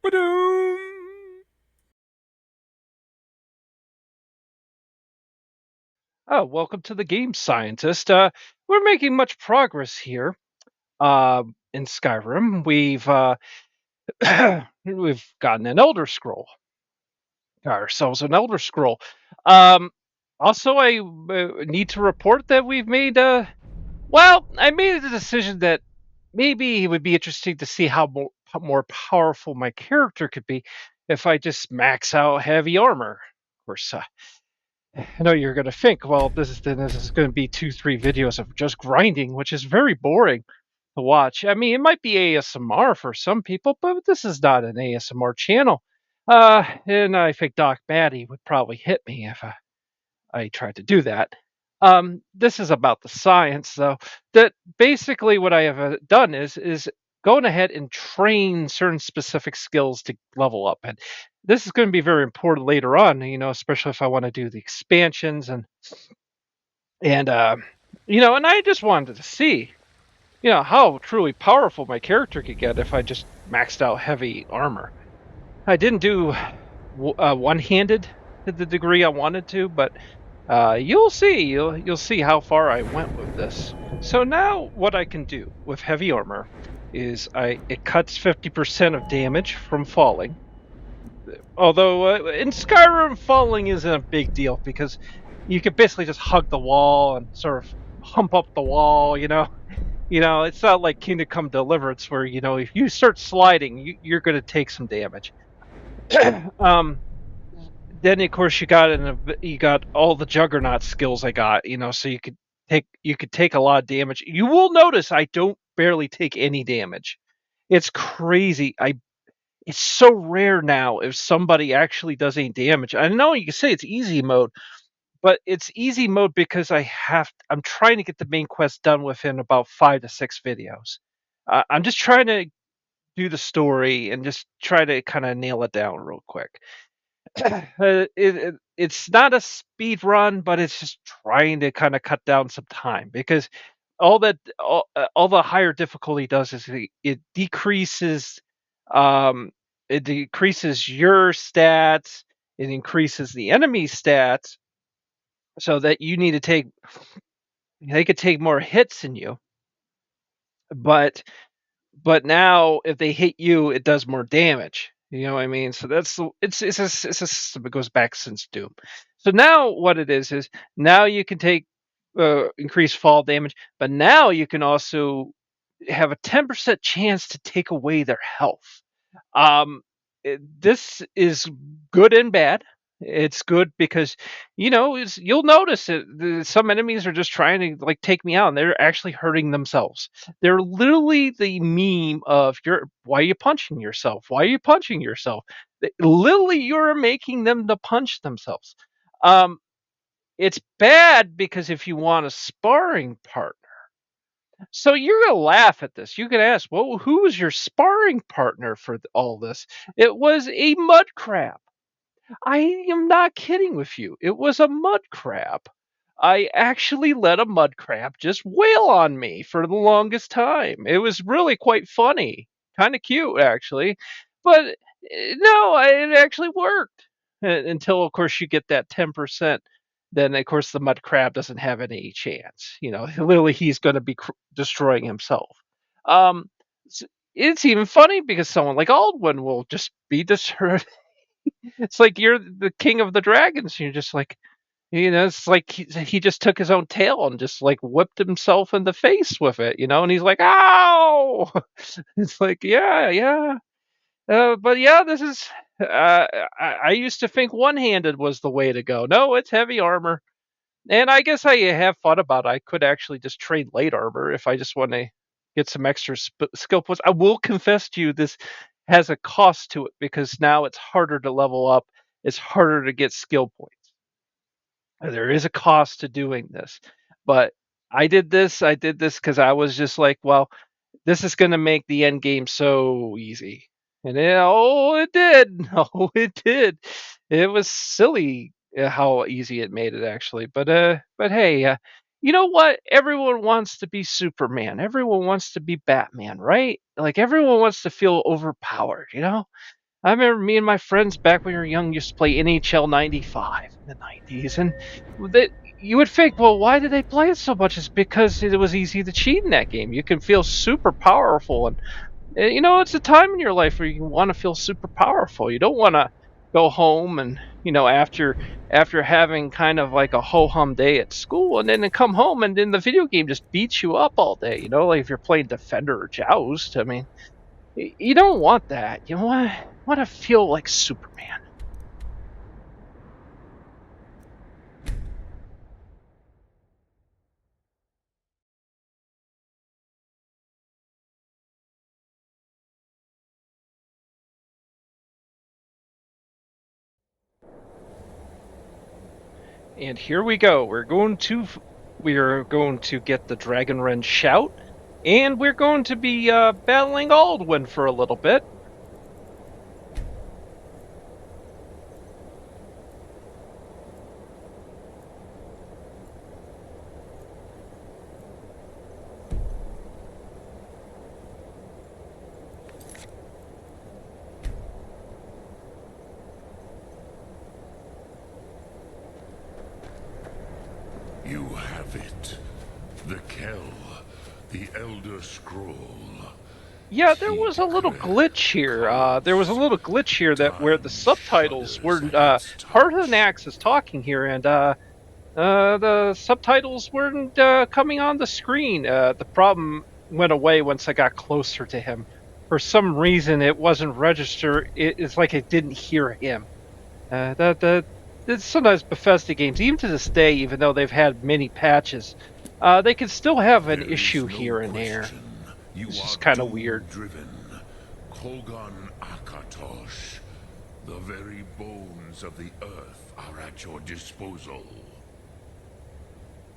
Ba-doom. Oh, welcome to the game, scientist. We're making much progress here. In Skyrim, we've gotten an Elder Scroll, ourselves an Elder Scroll. Um, Also, I need to report that we've made. I made a decision that maybe it would be interesting to see how more powerful my character could be if I just max out heavy armor. Of course, I know you're going to think, well, this is going to be 2-3 videos of just grinding, which is very boring to watch. I mean, it might be ASMR for some people, but this is not an ASMR channel. And I think Doc Maddie would probably hit me if I tried to do that. This is about the science, though. That basically what I have done is going ahead and train certain specific skills to level up, and this is going to be very important later on. Especially if I want to do the expansions and and I just wanted to see how truly powerful my character could get if I just maxed out heavy armor. I didn't do one-handed to the degree I wanted to, but you'll see. You'll see how far I went with this. So now, what I can do with heavy armor is it cuts 50% of damage from falling. Although in Skyrim, falling isn't a big deal because you can basically just hug the wall and sort of hump up the wall. It's not like Kingdom Come Deliverance where if you start sliding, you're going to take some damage. um, then of course you got all the Juggernaut skills I got. So you could take a lot of damage. You will notice I don't barely take any damage. It's crazy. It's so rare now if somebody actually does any damage. I know you can say it's easy mode, but it's easy mode because I'm trying to get the main quest done within about 5 to 6 videos. I'm just trying to do the story and just try to kind of nail it down real quick. It's not a speed run, but it's just trying to kind of cut down some time because all the higher difficulty does is um it decreases your stats, it increases the enemy stats, so that you need to take they could take more hits than you, but now if they hit you, it does more damage. You know what I mean? So it's a system that goes back since Doom. So now what it is now you can take increased fall damage, but now you can also have a 10% chance to take away their health. This is good and bad. It's good because you'll notice some enemies are just trying to like take me out, and they're actually hurting themselves. They're literally the meme of why are you punching yourself? Why are you punching yourself? Literally, you're making them to punch themselves. Um, it's bad because if you want a sparring partner, so you're gonna laugh at this. You could ask, well, who was your sparring partner for all this? It was a mud crab. I am not kidding with you. It was a mud crab. I actually let a mud crab just wail on me for the longest time. It was really quite funny, kind of cute actually, but no, it actually worked until, of course, you get that 10%. Then, of course, the mud crab doesn't have any chance. Literally, he's going to be destroying himself. Um, it's even funny because someone like Alduin will just be destroyed. It's like you're the king of the dragons. You're just like, it's like he just took his own tail and just like whipped himself in the face with it, and he's like, ow! It's like, yeah, yeah. But yeah, this is. I used to think one-handed was the way to go. No, it's heavy armor, and I guess I have thought about I could actually just trade light armor if I just want to get some extra skill points. I will confess to you, this has a cost to it because now it's harder to level up. It's harder to get skill points. There is a cost to doing this, but I did this because I was just like, well, this is going to make the end game so easy. And it did. Oh, it did. It was silly how easy it made it actually. But hey, you know what? Everyone wants to be Superman. Everyone wants to be Batman, right? Like everyone wants to feel overpowered, I remember me and my friends back when we were young used to play NHL 95 in the 90s, and that you would think, well, why did they play it so much? It's because it was easy to cheat in that game. You can feel super powerful, and it's a time in your life where you want to feel super powerful. You don't want to go home and after having kind of like a ho hum day at school, and then to come home and then the video game just beats you up all day. Like if you're playing Defender or Joust. I mean, you don't want that. You want to feel like Superman. And here we go. We are going to get the Dragon Wren shout, and we're going to be battling Alduin for a little bit. You have it. The Kell, the Elder Scroll. Yeah, there was a little glitch here. That where the subtitles were Parthenax is talking here, and the subtitles weren't coming on the screen. The problem went away once I got closer to him. For some reason, it wasn't registered. It's like it didn't hear him. Sometimes Bethesda games, even to this day, even though they've had many patches, they can still have an issue here and there. It's just kind of weird. Driven. Kogan Akatosh. The very bones of the earth are at your disposal.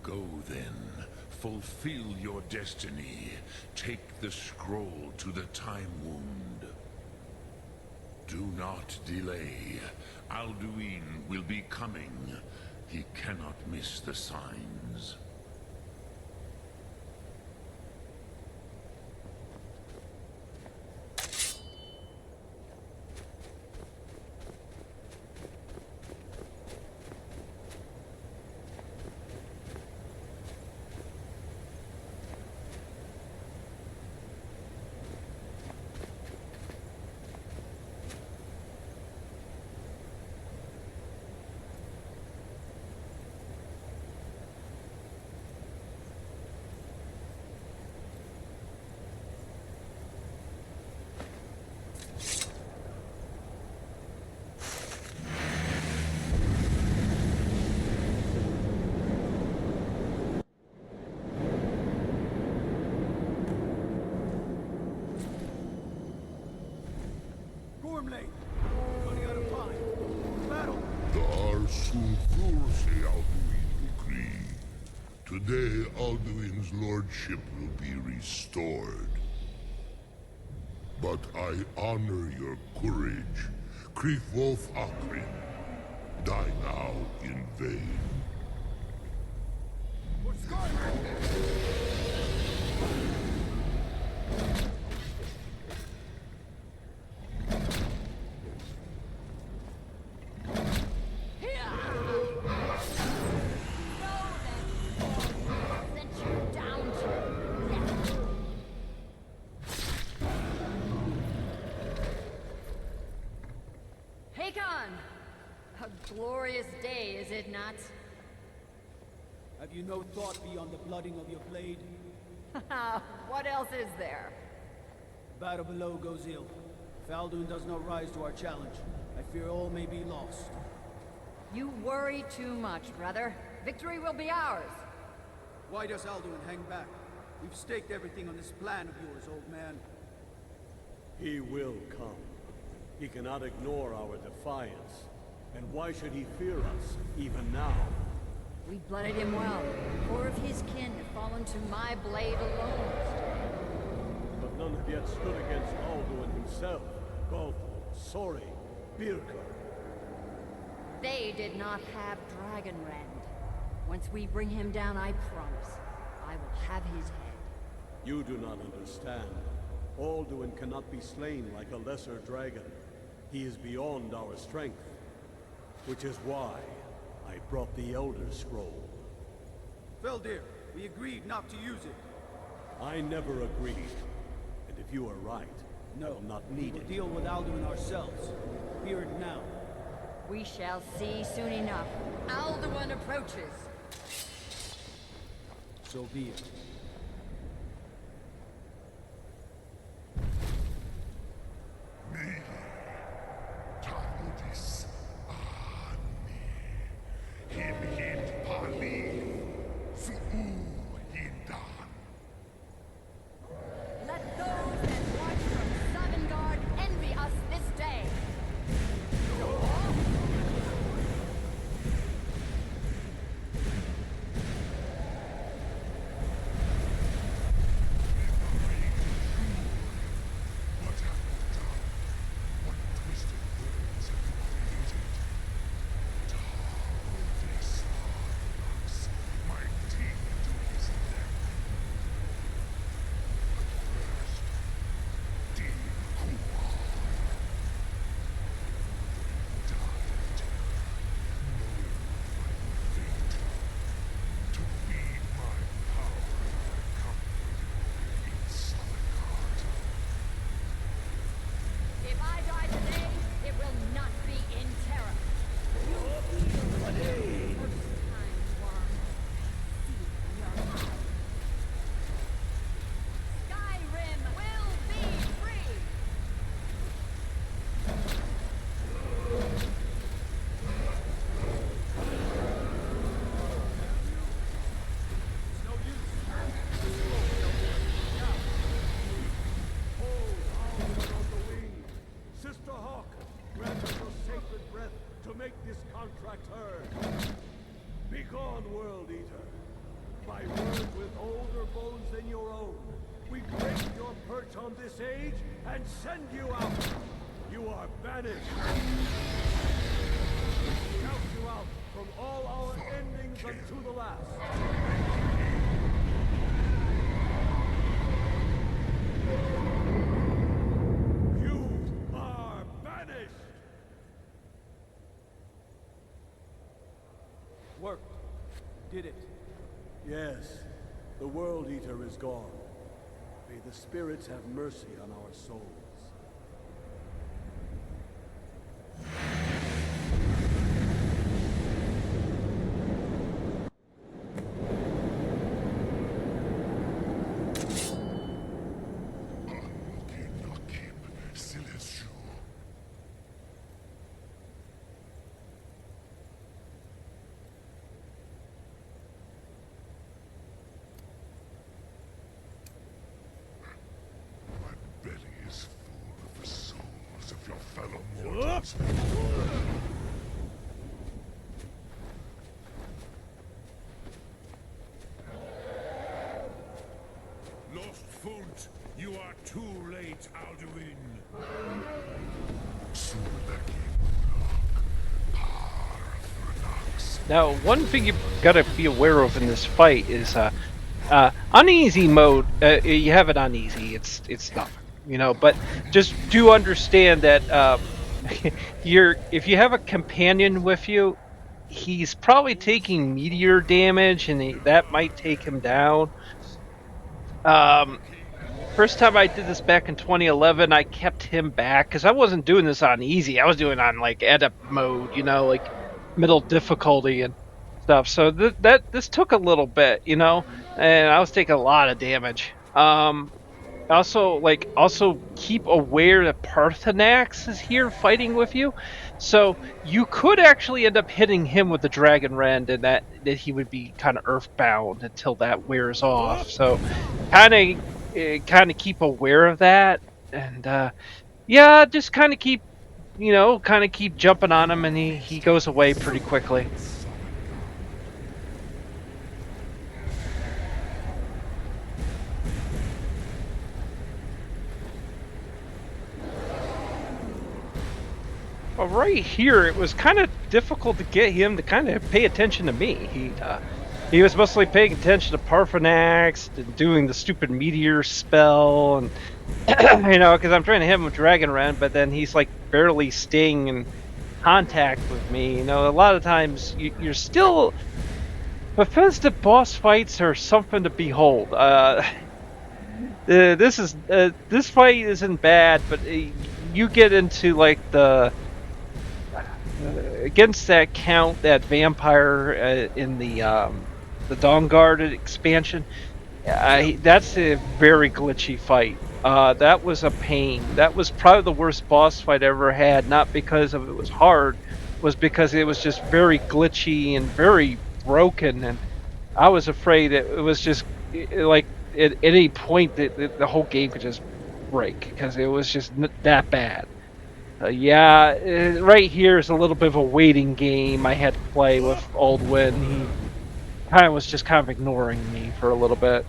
Go then. Fulfill your destiny. Take the scroll to the Time Wound. Do not delay. Alduin will be coming. He cannot miss the signs. Running out of time. Battle! Today, Alduin's lordship will be restored. But I honor your courage. Krief Wolf Akrin. Die now in vain. For Skyrim! A glorious day, is it not? Have you no thought beyond the blooding of your blade? What else is there? The battle below goes ill. If Alduin does not rise to our challenge, I fear all may be lost. You worry too much, brother. Victory will be ours. Why does Alduin hang back? We've staked everything on this plan of yours, old man. He will come. He cannot ignore our defiance. And why should he fear us, even now? We blooded him well. 4 of his kin have fallen to my blade alone. But none have yet stood against Alduin himself. Goth, Sori, Birka. They did not have Dragonrend. Once we bring him down, I promise, I will have his head. You do not understand. Alduin cannot be slain like a lesser dragon. He is beyond our strength, which is why I brought the Elder Scroll. Feldir, we agreed not to use it. I never agreed. And if you are right, I will not need We'll it. deal with Alduin ourselves. Fear it now. We shall see soon enough. Alduin approaches. So be it. Taludis ani. Him hint pali. Su'u hindan. Let those that watch from Sovngarde envy us this day. What have you done? What twisted words have you created? Taludis Arnox, my teeth to his neck. But first, Dean Kuar. Died, knowing my fate. To feed my power and comfort in Sovngarde. If I die today, it will not be in terror. First time, worm. See your eye. Skyrim will be free! Hold Alduin on the wing. Sister Hawk, grant us your sacred breath to make this contract heard. Begone, World Eater. By word with older bones than your own, we break your perch on this age and send you out. You are banished. We count you out from all our endings unto the last. You are banished! Worked. Did it. Yes, the World Eater is gone. May the spirits have mercy on our souls. Nakib Sileshu. My belly is full of the souls of your fellow mortals. Lost Font, you are too late, Alduin. Sulaki Mulak, Parthronax. Now, one thing you gotta be aware of in this fight is uneasy mode. You have it on easy. It's nothing, you know. But just do understand that if you have a companion with you, he's probably taking meteor damage, and that might take him down. First time I did this back in 2011, I kept him back because I wasn't doing this on easy. I was doing it on like edit mode, you know, like middle difficulty and stuff. So this took a little bit, you know, and I was taking a lot of damage. Also keep aware that Parthenax is here fighting with you, so you could actually end up hitting him with the Dragon Rend, and that he would be kind of earthbound until that wears off. So kind of keep aware of that, and yeah, just kind of keep jumping on him, and he goes away pretty quickly. Well, right here, it was kind of difficult to get him to kind of pay attention to me. He was mostly paying attention to Parthenax and doing the stupid meteor spell, and you know, because I'm trying to hit him with Dragon Rend, but then he's like barely staying in contact with me. You know, a lot of times you're still Bethesda boss fights are something to behold. This fight isn't bad, but you get into like against that count, that vampire in the Dawn Guard expansion. That's a very glitchy fight. That was a pain. That was probably the worst boss fight I ever had. Not because of it was hard, was because it was just very glitchy and very broken. And I was afraid that it was just like at any point that the whole game could just break because it was just that bad. Yeah, right here is a little bit of a waiting game I had to play with Alduin. He kind of was just kind of ignoring me for a little bit.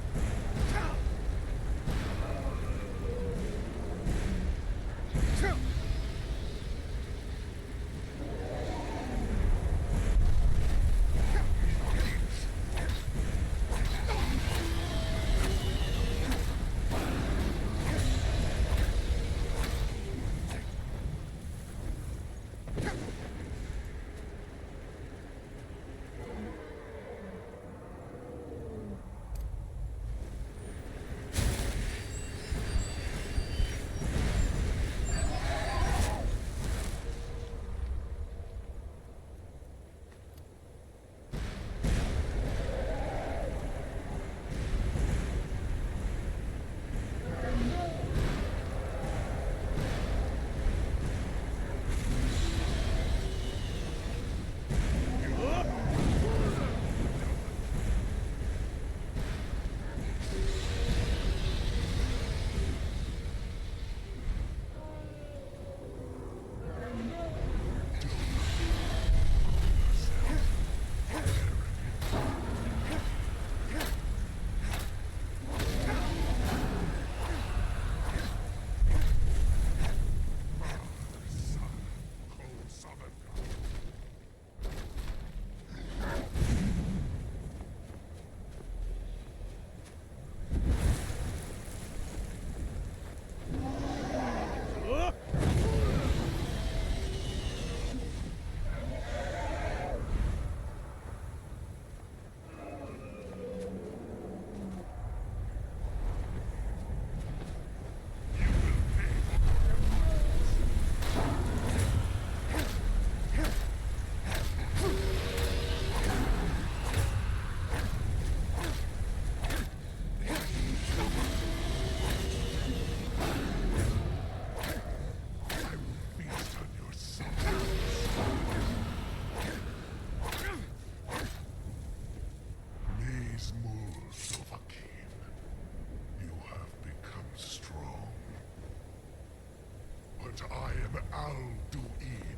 I am Alduin,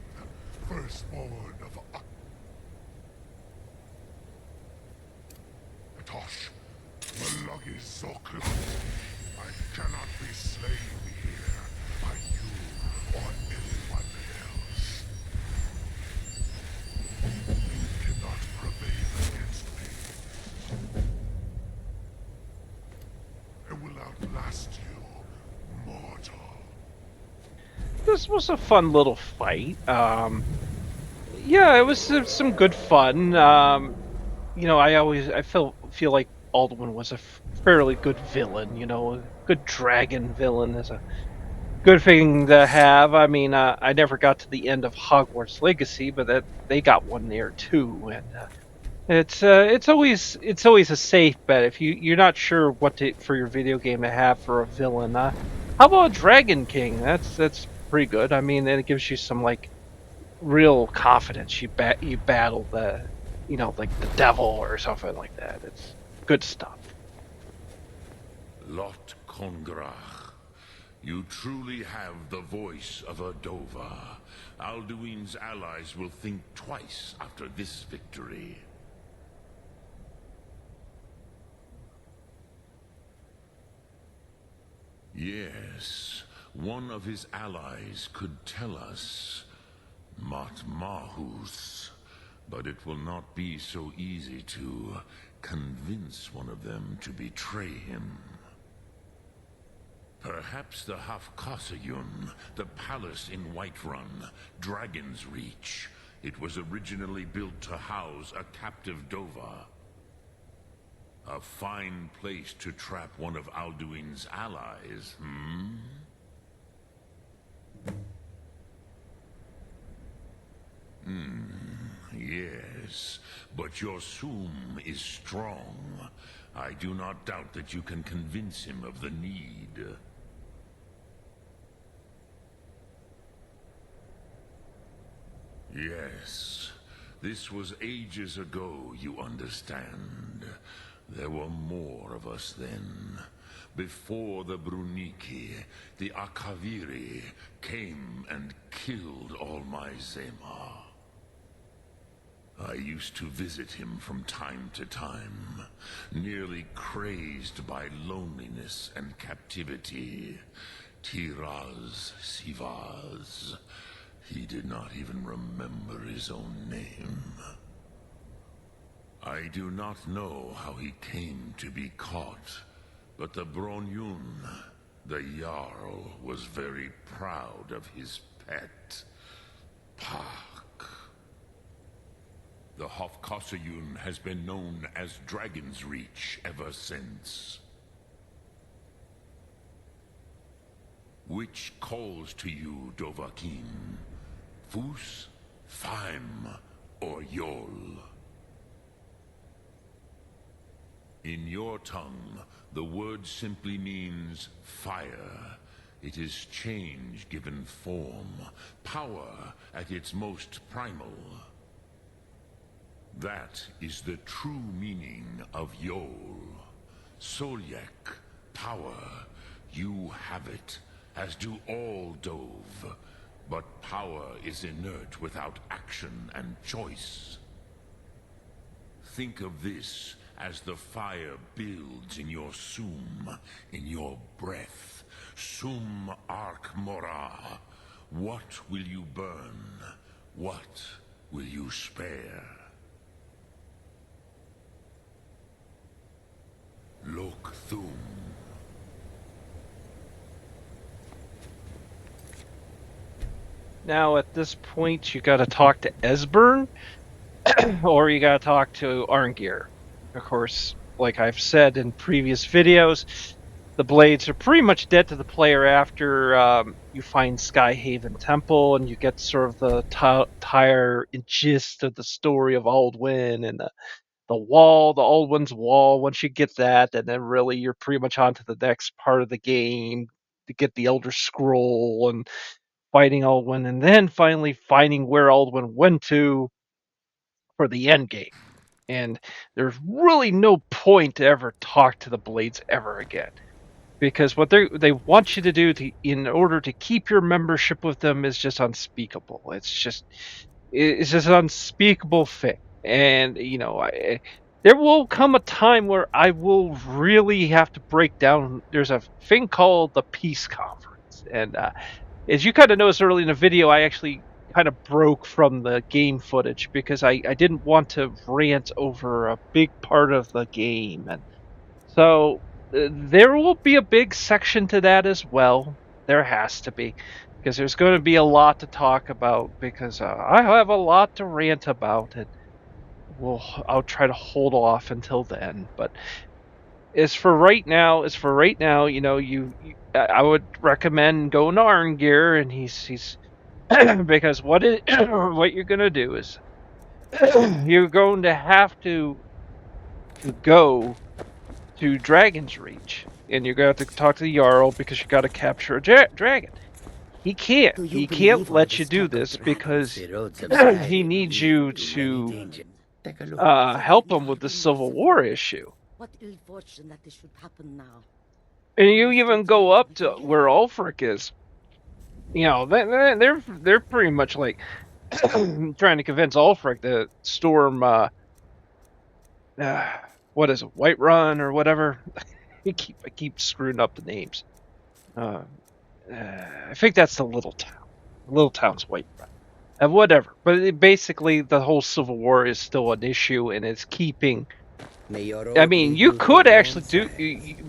firstborn of Tosh, Malagi. I cannot be slain here by you or anyone else. You cannot prevail against me. I will outlast you, mortal. This was a fun little fight. Yeah, it was some good fun. You know, I feel like Alduin was a fairly good villain. You know, a good dragon villain is a good thing to have. I mean, I never got to the end of Hogwarts Legacy, but that they got one there too, and it's always a safe bet if you're not sure what to for your video game to have for a villain. How about Dragon King? That's pretty good. I mean, it gives you some like real confidence. You battle the, you know, like the devil or something like that. It's good stuff. Lot Congrach, you truly have the voice of a Dova. Alduin's allies will think twice after this victory. Yes, one of his allies could tell us Matmahus, but it will not be so easy to convince one of them to betray him. Perhaps the Hafkasayun, the palace in Whiterun, Dragon's Reach. It was originally built to house a captive Dova. A fine place to trap one of Alduin's allies, hmm? Yes, but your Soom is strong. I do not doubt that you can convince him of the need. Yes, this was ages ago, you understand. There were more of us then. Before the Bruniki, the Akaviri came and killed all my Zema. I used to visit him from time to time, nearly crazed by loneliness and captivity. Tiraz Sivaz. He did not even remember his own name. I do not know how he came to be caught, but the Bronyun, the Jarl, was very proud of his pet, Pak. The Hofkasayun has been known as Dragon's Reach ever since. Which calls to you, Dovahkiin? Fus, Faim, or Yol? In your tongue, the word simply means fire. It is change given form, power at its most primal. That is the true meaning of Yol. Solyek, power. You have it, as do all Dove. But power is inert without action and choice. Think of this as the fire builds in your Soom, in your breath. Sum Ark Morah. What will you burn? What will you spare? Lok Thum. Now, at this point, you got to talk to Esbern, or you got to talk to Arngir. Of course, like I've said in previous videos, the blades are pretty much dead to the player after you find Skyhaven Temple, and you get sort of the entire gist of the story of Alduin and the wall, the Alduin's wall. Once you get that, and then really you're pretty much on to the next part of the game to get the Elder Scroll and fighting Alduin, and then finally finding where Alduin went to for the end game. And there's really no point to ever talk to the Blades ever again, because what they want you to do in order to keep your membership with them is just unspeakable. It's just an unspeakable thing. And there will come a time where I will really have to break down. There's a thing called the Peace Conference, and as you kind of noticed early in the video, I actually kind of broke from the game footage because I didn't want to rant over a big part of the game. And so there will be a big section to that as well. There has to be, because there's going to be a lot to talk about, because I have a lot to rant about, and I'll try to hold off until then. But as for right now, I would recommend going to Arngir, and he's because what you're gonna do is you're going to have to go to Dragon's Reach, and you're gonna have to talk to the Jarl because you got to capture a dragon. He can't let you do this because he needs you to help him with the Civil War issue. What ill fortune that this should happen now. And you even go up to where Ulfric is. They're pretty much like trying to convince Ulfric to storm what is it, Whiterun or whatever. I keep screwing up the names. I think that's the little town. The little town's Whiterun. Whatever. But basically, the whole Civil War is still an issue, and it's keeping. I mean, you could actually do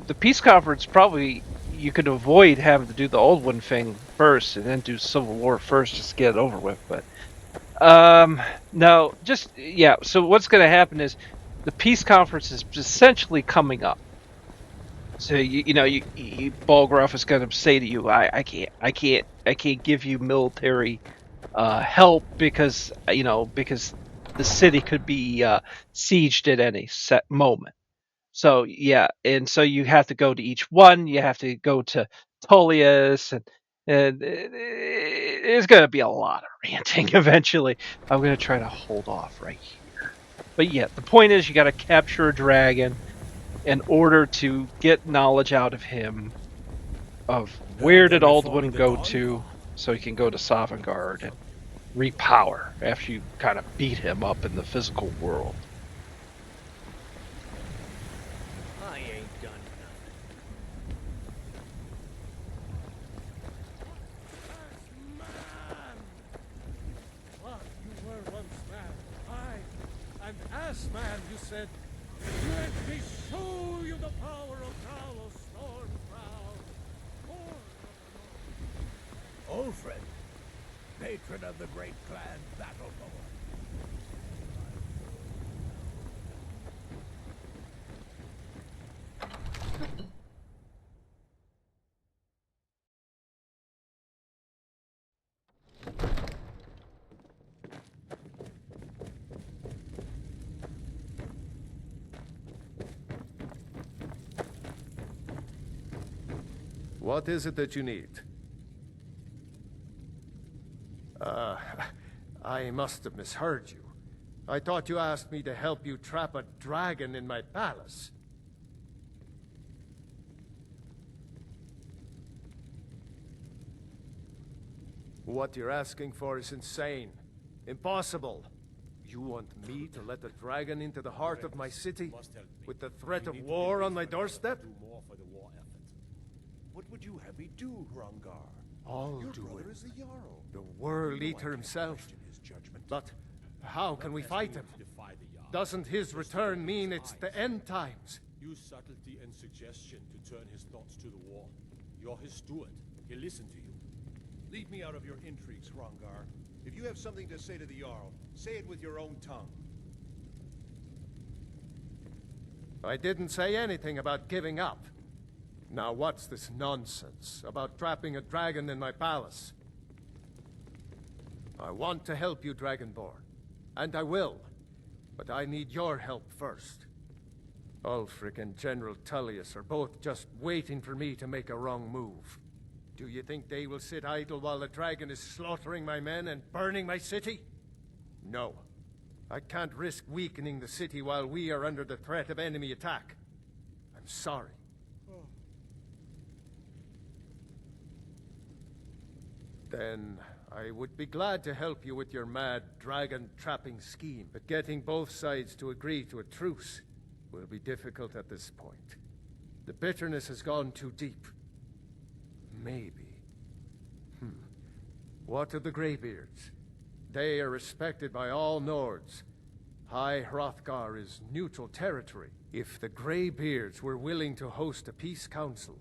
the peace conference. Probably you could avoid having to do the Alduin thing first and then do Civil War first just to get it over with. But no, just yeah. So what's going to happen is the peace conference is essentially coming up. So Balgruff is going to say to you, I can't give you military help because because the city could be sieged at any set moment. So yeah, and so you have to go to each one. You have to go to Tullius, and it's going to be a lot of ranting eventually. I'm going to try to hold off right here. But yeah, the point is you got to capture a dragon in order to get knowledge out of him of where did Alduin go to, so he can go to Sovngarde and repower after you kind of beat him up in the physical world. I ain't done nothing. Man! What? You were once man. An ass man, you said. Let me show you the power of Talos Stormcrown. Ulfred, patron of the great clan Battleborn. What is it that you need? I must have misheard you. I thought you asked me to help you trap a dragon in my palace. What you're asking for is insane. Impossible. You want me to let a dragon into the heart of my city? With the threat of war on my doorstep? Do more for the war effort. What would you have me do, Hrongar? Your Alduin, brother is the Jarl. the World You know I Eater can't himself. question his judgment. But how can we Not fight asking him? you to defy the Jarl. Doesn't his Just return open mean his it's eyes. the end times? Use subtlety and suggestion to turn his thoughts to the war. You're his steward. He'll listen to you. Leave me out of your intrigues, Hrongar. If you have something to say to the Jarl, say it with your own tongue. I didn't say anything about giving up. Now what's this nonsense about trapping a dragon in my palace? I want to help you, Dragonborn. And I will. But I need your help first. Ulfric and General Tullius are both just waiting for me to make a wrong move. Do you think they will sit idle while the dragon is slaughtering my men and burning my city? No. I can't risk weakening the city while we are under the threat of enemy attack. I'm sorry. Then I would be glad to help you with your mad dragon-trapping scheme, but getting both sides to agree to a truce will be difficult at this point. The bitterness has gone too deep. Maybe. What of the Greybeards? They are respected by all Nords. High Hrothgar is neutral territory. If the Greybeards were willing to host a peace council,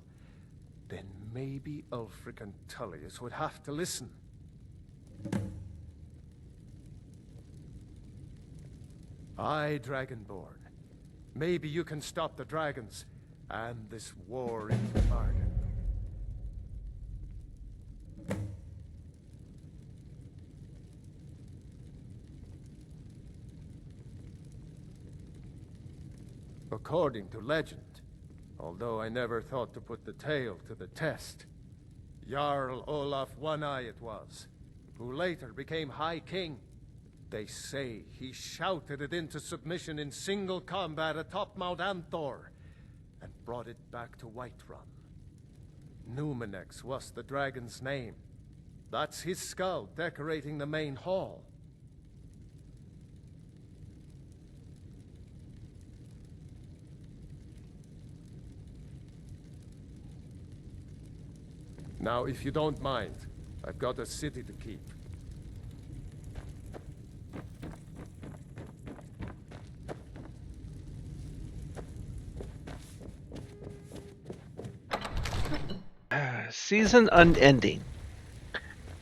then maybe Ulfric and Tullius would have to listen. Aye, Dragonborn. Maybe you can stop the dragons and this war in the bargain. According to legend, although I never thought to put the tale to the test, Jarl Olaf One-Eye it was, who later became High King. They say he shouted it into submission in single combat atop Mount Anthor, and brought it back to Whiterun. Numenex was the dragon's name. That's his skull decorating the main hall. Now, if you don't mind, I've got a city to keep. season unending.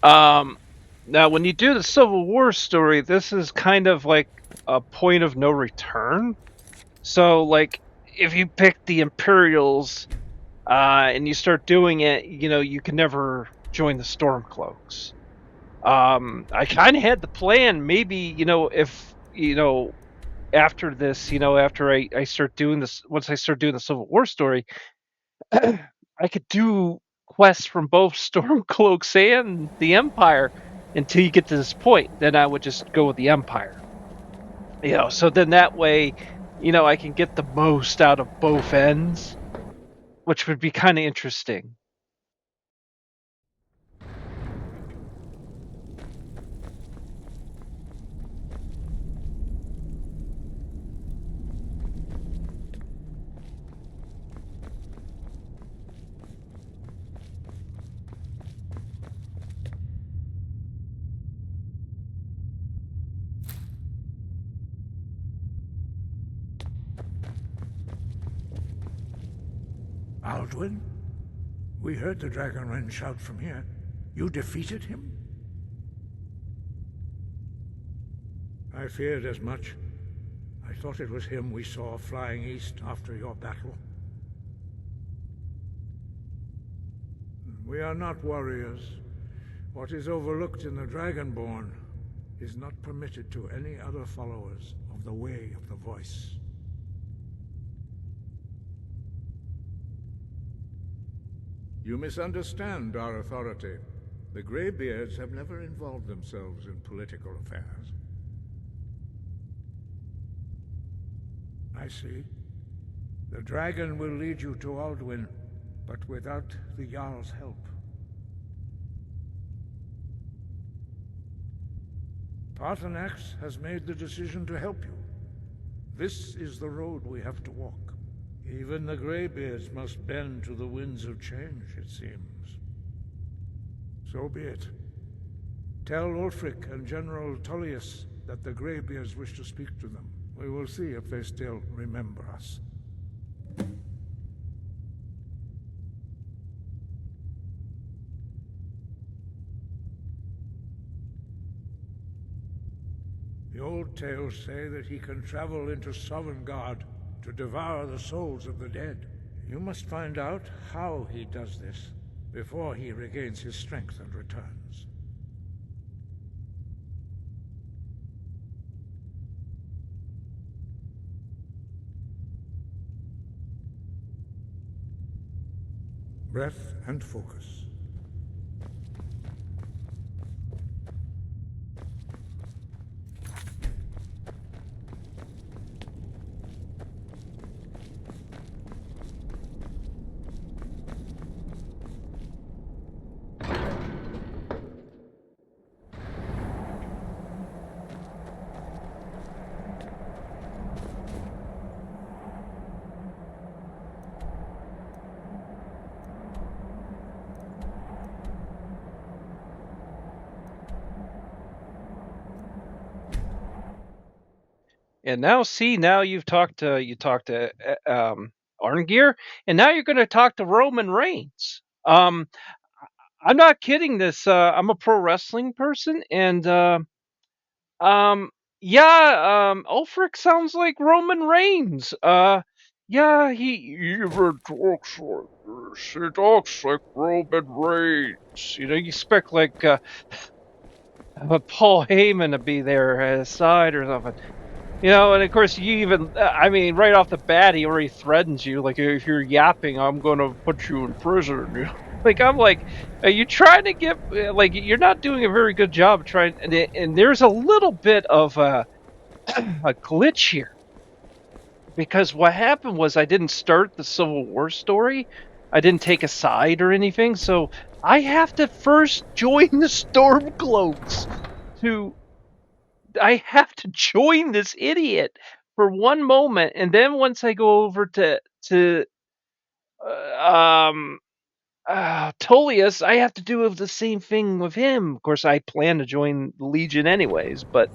Now when you do the Civil War story, this is kind of like a point of no return. So like if you pick the Imperials and you start doing it, you can never join the Stormcloaks. I kind of had the plan, maybe, if, after this, after I start doing this, once I start doing the Civil War story, I could do quests from both Stormcloaks and the Empire until you get to this point. Then I would just go with the Empire. So then that way, I can get the most out of both ends, which would be kind of interesting. Alduin? We heard the Dragonren shout from here. You defeated him? I feared as much. I thought it was him we saw flying east after your battle. We are not warriors. What is overlooked in the Dragonborn is not permitted to any other followers of the Way of the Voice. You misunderstand our authority. The Greybeards have never involved themselves in political affairs. I see. The dragon will lead you to Alduin, but without the Jarl's help. Paarthurnax has made the decision to help you. This is the road we have to walk. Even the Greybeards must bend to the winds of change, it seems. So be it. Tell Ulfric and General Tullius that the Greybeards wish to speak to them. We will see if they still remember us. The old tales say that he can travel into Sovngarde to devour the souls of the dead. You must find out how he does this before he regains his strength and returns. Breath and focus. And now, now you've talked to Arngeir, and now you're going to talk to Roman Reigns. I'm not kidding. This I'm a pro wrestling person, and Ulfric sounds like Roman Reigns. Yeah, he even talks like this. He talks like Roman Reigns. You expect like Paul Heyman to be there at his side or something. And of course, you even, right off the bat, he already threatens you. Like, if you're yapping, I'm going to put you in prison. Like, I'm like, are you trying to get, like, you're not doing a very good job trying, and there's a little bit of a glitch here. Because what happened was I didn't start the Civil War story. I didn't take a side or anything, so I have to first join the Stormcloaks I have to join this idiot for one moment, and then once I go over to Tullius, I have to do the same thing with him. Of course, I plan to join the Legion anyways, but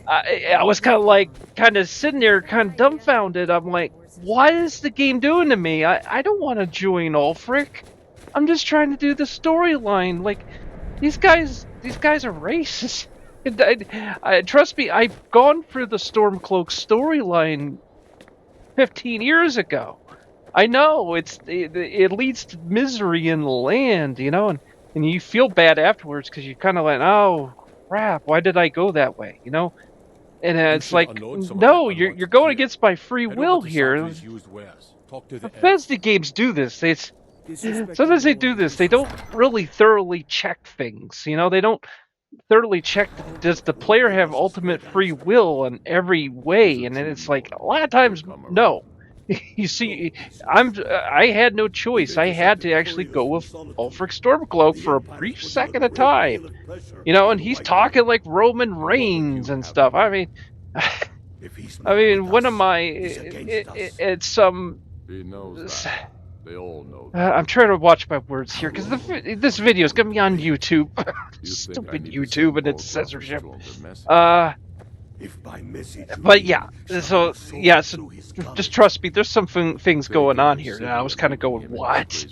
I was kind of sitting there, kind of dumbfounded. I'm like, what is the game doing to me? I don't want to join Ulfric. I'm just trying to do the storyline. Like, these guys are racist. Trust me, I've gone through the Stormcloak storyline 15 years ago. I know it leads to misery in the land, and you feel bad afterwards because you're kind of like, oh crap, why did I go that way, And You it's should like, unload some of that no, you're unwanted going gear. against my free Head will over to here. Sandry's used wares. Talk to the Bethesda games do this. Sometimes they do this. They don't really thoroughly check things. They don't thoroughly check. Does the player have ultimate free will in every way? And then it's like a lot of times, no. You see, I had no choice. I had to actually go with Ulfric Stormcloak for a brief second of time. And he's talking like Roman Reigns and stuff. I mean, one of my it's some. He knows that. They all know that. I'm trying to watch my words here because this video is gonna be on YouTube. Stupid YouTube and its censorship. But yeah, so just trust me. There's some things going on here. And I was kind of going, what?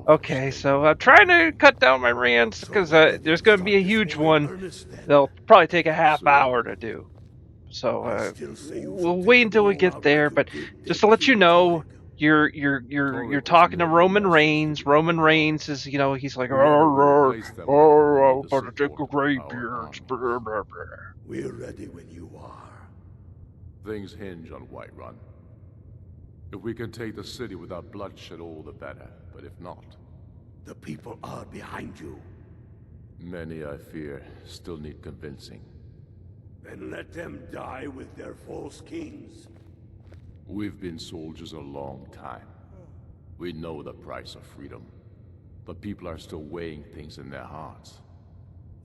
Okay, so I'm trying to cut down my rants because there's going to be a huge one. They'll probably take a half hour to do. So we'll wait until we get there. But just to let you know, you're talking to Roman Reigns. Roman Reigns is, he's like, oh, I'm gonna take a gray beard. We're ready when you are. Things hinge on Whiterun. If we can take the city without bloodshed, all the better. But if not, The people are behind you. many, I fear, still need convincing. Then let them die with their false kings. We've been soldiers a long time. We know the price of freedom. But people are still weighing things in their hearts.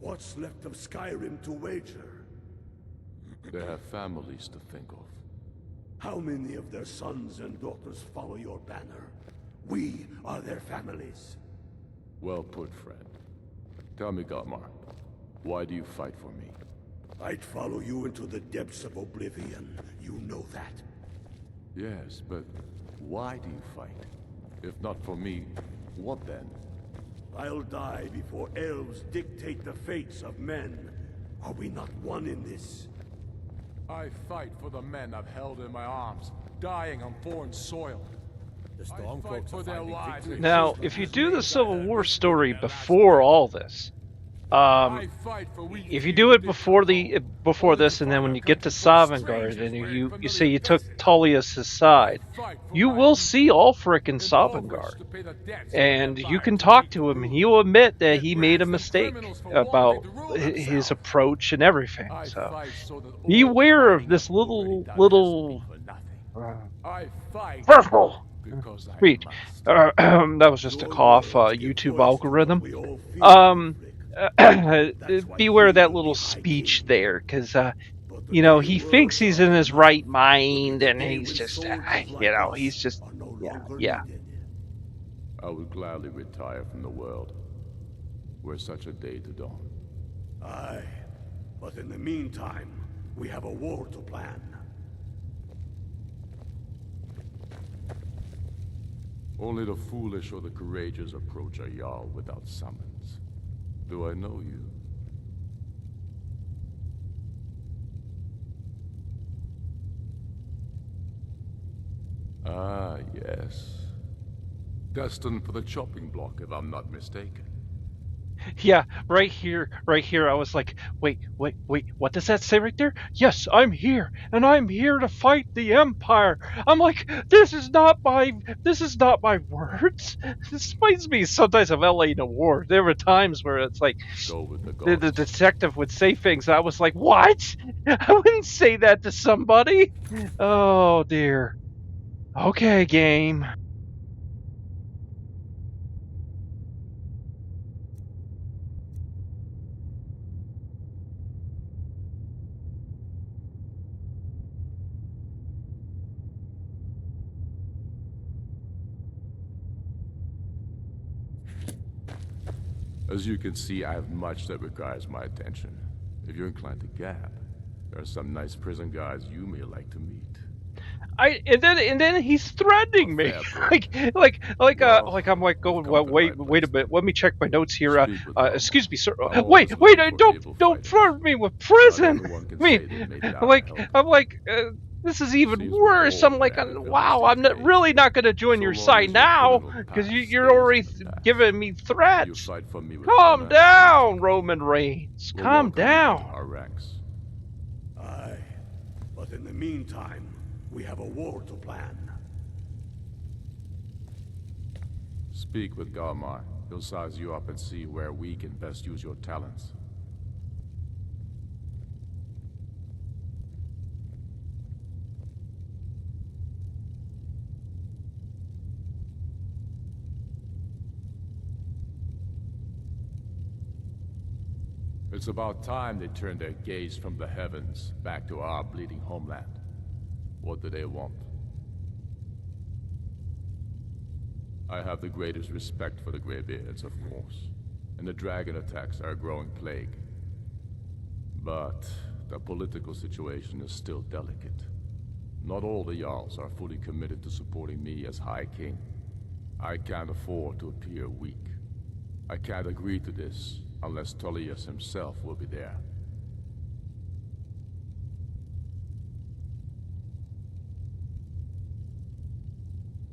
What's left of Skyrim to wager? They have families to think of. How many of their sons and daughters follow your banner? We are their families. Well put, friend. Tell me, Galmar, why do you fight for me? I'd follow you into the depths of oblivion. You know that. Yes, but why do you fight? If not for me, what then? I'll die before elves dictate the fates of men. Are we not one in this? I fight for the men I've held in my arms, dying on foreign soil. The I fight for their lives. Now, if you do the Civil War story before all this, if you do it before this, and then when you get to Sovngarde and you say you took Tullius' side, you will see Ulfric in Sovngarde, and you can talk to him, and he will admit that he made a mistake about his approach and everything. So beware of this little. Read. That was just a cough. YouTube algorithm. Beware of that little speech there, because he thinks he's in his right mind, and he's just, he's just, yeah. I would gladly retire from the world, were such a day to dawn. Aye, but in the meantime, we have a war to plan. Only the foolish or the courageous approach a Jarl without summons. Do I know you? Ah, yes. Destined for the chopping block, if I'm not mistaken. Yeah, right here, I was like, wait, what does that say right there? Yes, I'm here, and I'm here to fight the Empire. I'm like, this is not my words. This reminds me sometimes of LA Noire. There were times where it's like, Go with the the gods. detective would say things, and I was like, what? I wouldn't say that to somebody. Oh, dear. Okay, game. As you can see, I have much that requires my attention. If you're inclined to gab, there are some nice prison guards you may like to meet. and then he's threatening me, Fair point. like I'm like You've going, come well, to the right wait a place minute, then. let me check my notes here. Speak with Galmar. Excuse me, sir. I'm Wait, always looking for able don't fighters. threaten me with Not prison. everyone can I mean, say they've made it out unhelped. I'm like, this is even Seems we've worse. all I'm like, granted villains wow, these I'm not, days. really not going to join So your long side as your now criminal because past you're stays already in the past. giving me You threats. fight for me with Calm honor down, and Roman Reigns. we'll Calm welcome you down. into our ranks. Aye. But in the meantime, we have a war to plan. Speak with Galmar. He'll size you up and see where we can best use your talents. It's about time they turned their gaze from the heavens back to our bleeding homeland. What do they want? I have the greatest respect for the Greybeards, of course, and the dragon attacks are a growing plague. But the political situation is still delicate. Not all the Jarls are fully committed to supporting me as High King. I can't afford to appear weak. I can't agree to this unless Tullius himself will be there.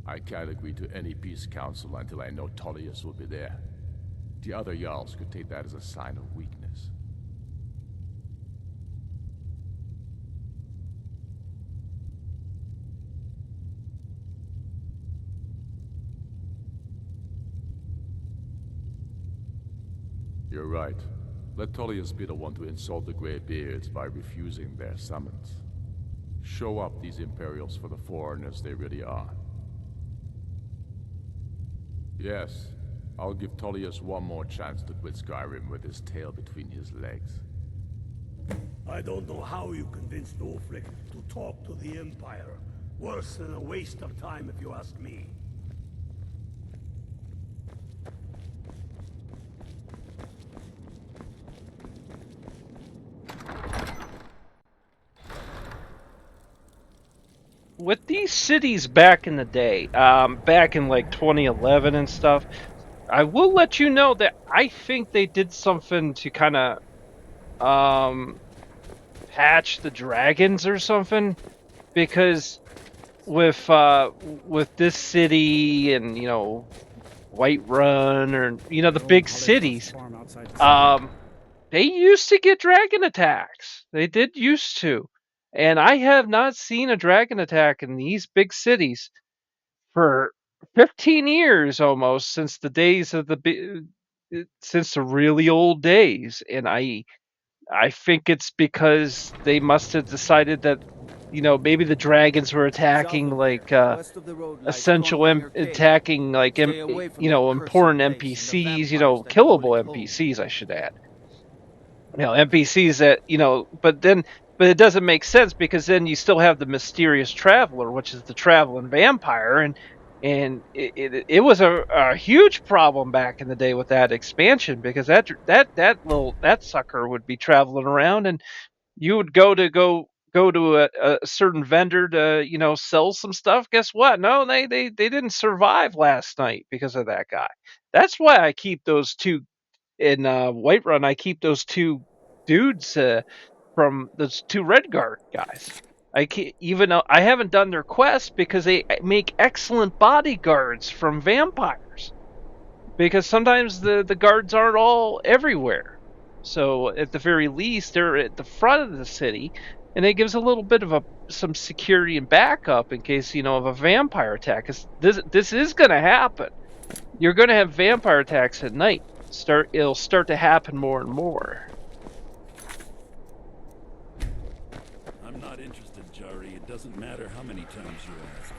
I can't agree to any peace council until I know Tullius will be there. The other Jarls could take that as a sign of weakness. You're right. Let Tullius be the one to insult the Greybeards by refusing their summons. Show up these Imperials for the foreigners they really are. Yes, I'll give Tullius one more chance to quit Skyrim with his tail between his legs. I don't know how you convinced Ulfric to talk to the Empire. Worse than a waste of time, if you ask me. With these cities back in the day, back in like 2011 and stuff, I will let you know that I think they did something to kind of patch the dragons or something, because with this city and Whiterun, or the big cities, they used to get dragon attacks. They did used to. And I have not seen a dragon attack in these big cities for 15 years almost, since the days of since the really old days. And I think it's because they must have decided that maybe the dragons were attacking like attacking like important NPCs, killable NPCs, I should add. NPCs that but it doesn't make sense, because then you still have the mysterious traveler, which is the traveling vampire, and it was a huge problem back in the day with that expansion, because that sucker would be traveling around, and you would go to a certain vendor to sell some stuff. Guess what? No, they didn't survive last night because of that guy. That's why I keep those two in Whiterun. I keep those two dudes from those two Redguard guys. Even though I haven't done their quest, because they make excellent bodyguards from vampires. Because sometimes the guards aren't all everywhere. So at the very least, they're at the front of the city, and it gives a little bit of some security and backup in case of a vampire attack. 'Cause this is going to happen. You're going to have vampire attacks at night. It'll start to happen more and more. I'm not interested, Jari. It doesn't matter how many times you ask.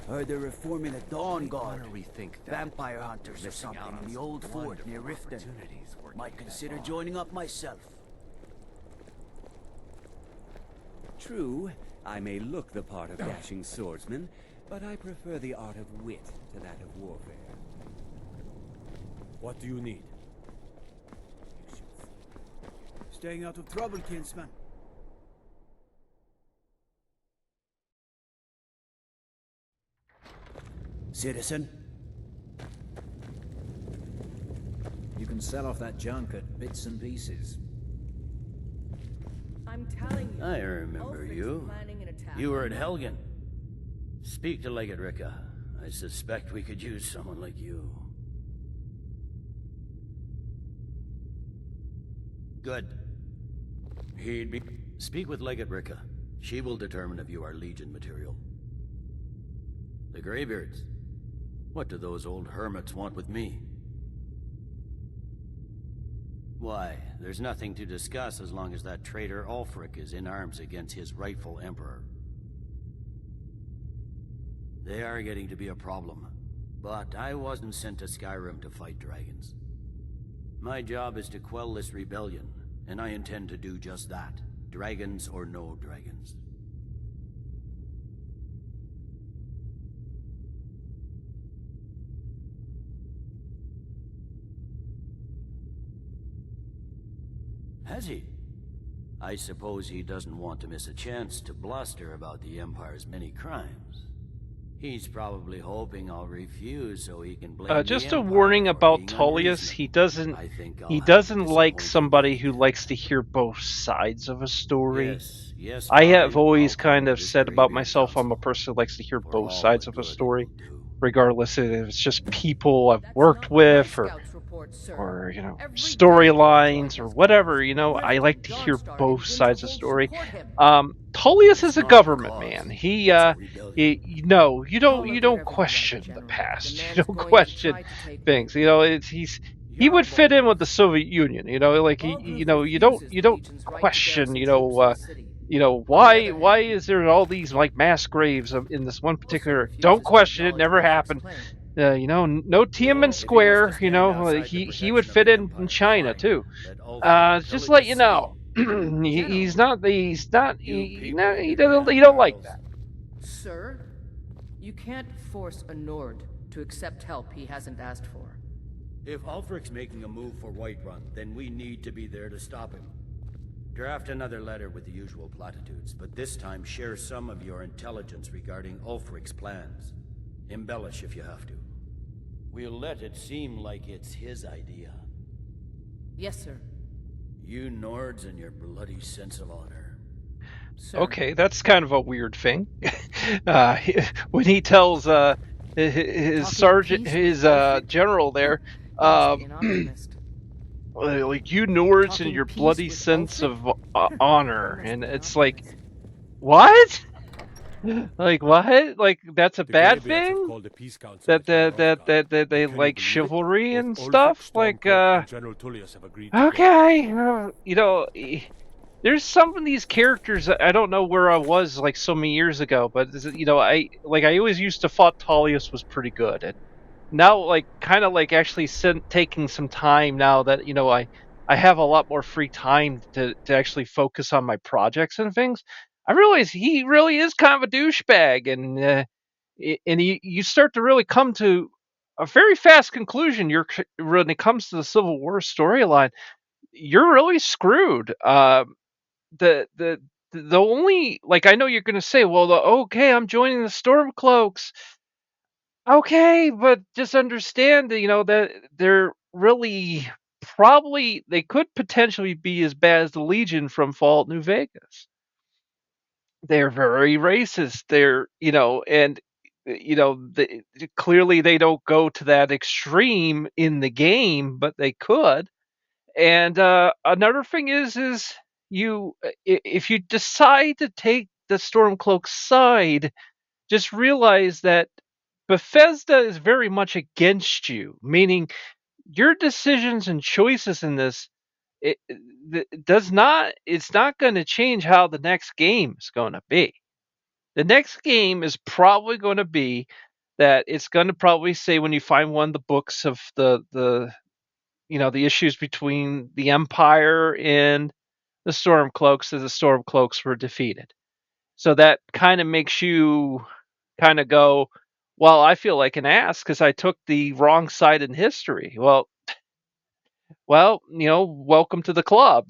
Heard they're reforming the Dawn Guard. Rethink that. Vampire hunters or something in the old fort near Riften. Might consider joining up myself. True, I may look the part of dashing swordsman, but I prefer the art of wit to that of warfare. What do you need? Staying out of trouble, kinsman. Citizen? You can sell off that junk at bits and pieces. I'm telling you. I remember Ulfric's you. planning an attack You were on at Helgen. Speak to Legate Ricka. I suspect we could use someone like you. Good. He'd be... Speak with Legate Ricka. She will determine if you are Legion material. The Greybeards. What do those old hermits want with me? Why, there's nothing to discuss as long as that traitor Ulfric is in arms against his rightful emperor. They are getting to be a problem. But I wasn't sent to Skyrim to fight dragons. My job is to quell this rebellion, and I intend to do just that. Dragons or no dragons. Has he? I suppose he doesn't want to miss a chance to bluster about the Empire's many crimes. He's probably hoping I'll refuse so he can blame Just the a Empire warning for about being Tullius. He unreasonable. doesn't I think I'll he have to doesn't like disappoint somebody him who likes to hear both sides of a story. Yes, yes, I have fine. always I'll come kind to of this said about Greybeard myself, I'm Council. a person who likes to hear For both all sides the of a good it story, will do. regardless if it's just people I've That's worked not what my with, scouts report, sir. or Every day I storylines join or his whatever. cause. I Rift like and to hear Dawnstar both and sides of Winterhold story. support him. Tullius It's is a not a government cause. man. It's a rebellion. No, Call you it don't whatever you like, question the General. past. The You man's don't going to question try to take things. over. He would fit in with the Balgruuf. Soviet Union. Balgruuf You don't refuses the Legion's right to question. garrison troops in the city. On the other Why hand, is there all these like mass graves in this one also particular? Don't refuses to question it. acknowledge Never Ulfric's happened. claim. No Tiananmen If he wants to Square. stand outside the He would protection of fit the in Empire, China fine. too. Let Ulfric Just pillage to let a you city. know, he's not. You people He get mad, he don't like Jarls. that. Sir, you can't force a Nord to accept help he hasn't asked for. If Ulfric's making a move for Whiterun, then we need to be there to stop him. Draft another letter with the usual platitudes, but this time share some of your intelligence regarding Ulfric's plans. Embellish if you have to. We'll let it seem like it's his idea. Yes, sir. You Nords and your bloody sense of honor. Sir. Okay, that's kind of a weird thing. uh, when he tells his Talking sergeant, peace his with Ulfric? general there, He must be an optimist. like you Nords and Talking your peace bloody with sense Ulfric? of honor, He must and be an it's like, optimist. what? Like what? Like that's a The bad Greybeards have thing? called the peace council That at they Can you like believe it? chivalry Both and Ulfric, stuff? Stormcloak, and General Tullius have agreed to go. Okay, there's some of these characters that I don't know where I was like so many years ago, but I always used to thought Tullius was pretty good, and now like kind of like actually taking some time now that I have a lot more free time to actually focus on my projects and things. I realize he really is kind of a douchebag, and you start to really come to a very fast conclusion. When it comes to the Civil War storyline, you're really screwed. The the the only like I know you're going to say, well, okay, I'm joining the Stormcloaks. Okay, but just understand that that they're really probably they could potentially be as bad as the Legion from Fallout New Vegas. They're very racist. And clearly they don't go to that extreme in the game, but they could. And another thing is if you decide to take the Stormcloak side, just realize that Bethesda is very much against you, meaning your decisions and choices in this does not it's not going to change how the next game is going to be. The next game is probably going to be that it's going to probably say when you find one of the books of the issues between the Empire and the Stormcloaks, that the Stormcloaks were defeated. So that kind of makes you kind of go, well, I feel like an ass because I took the wrong side in history. Welcome to the club.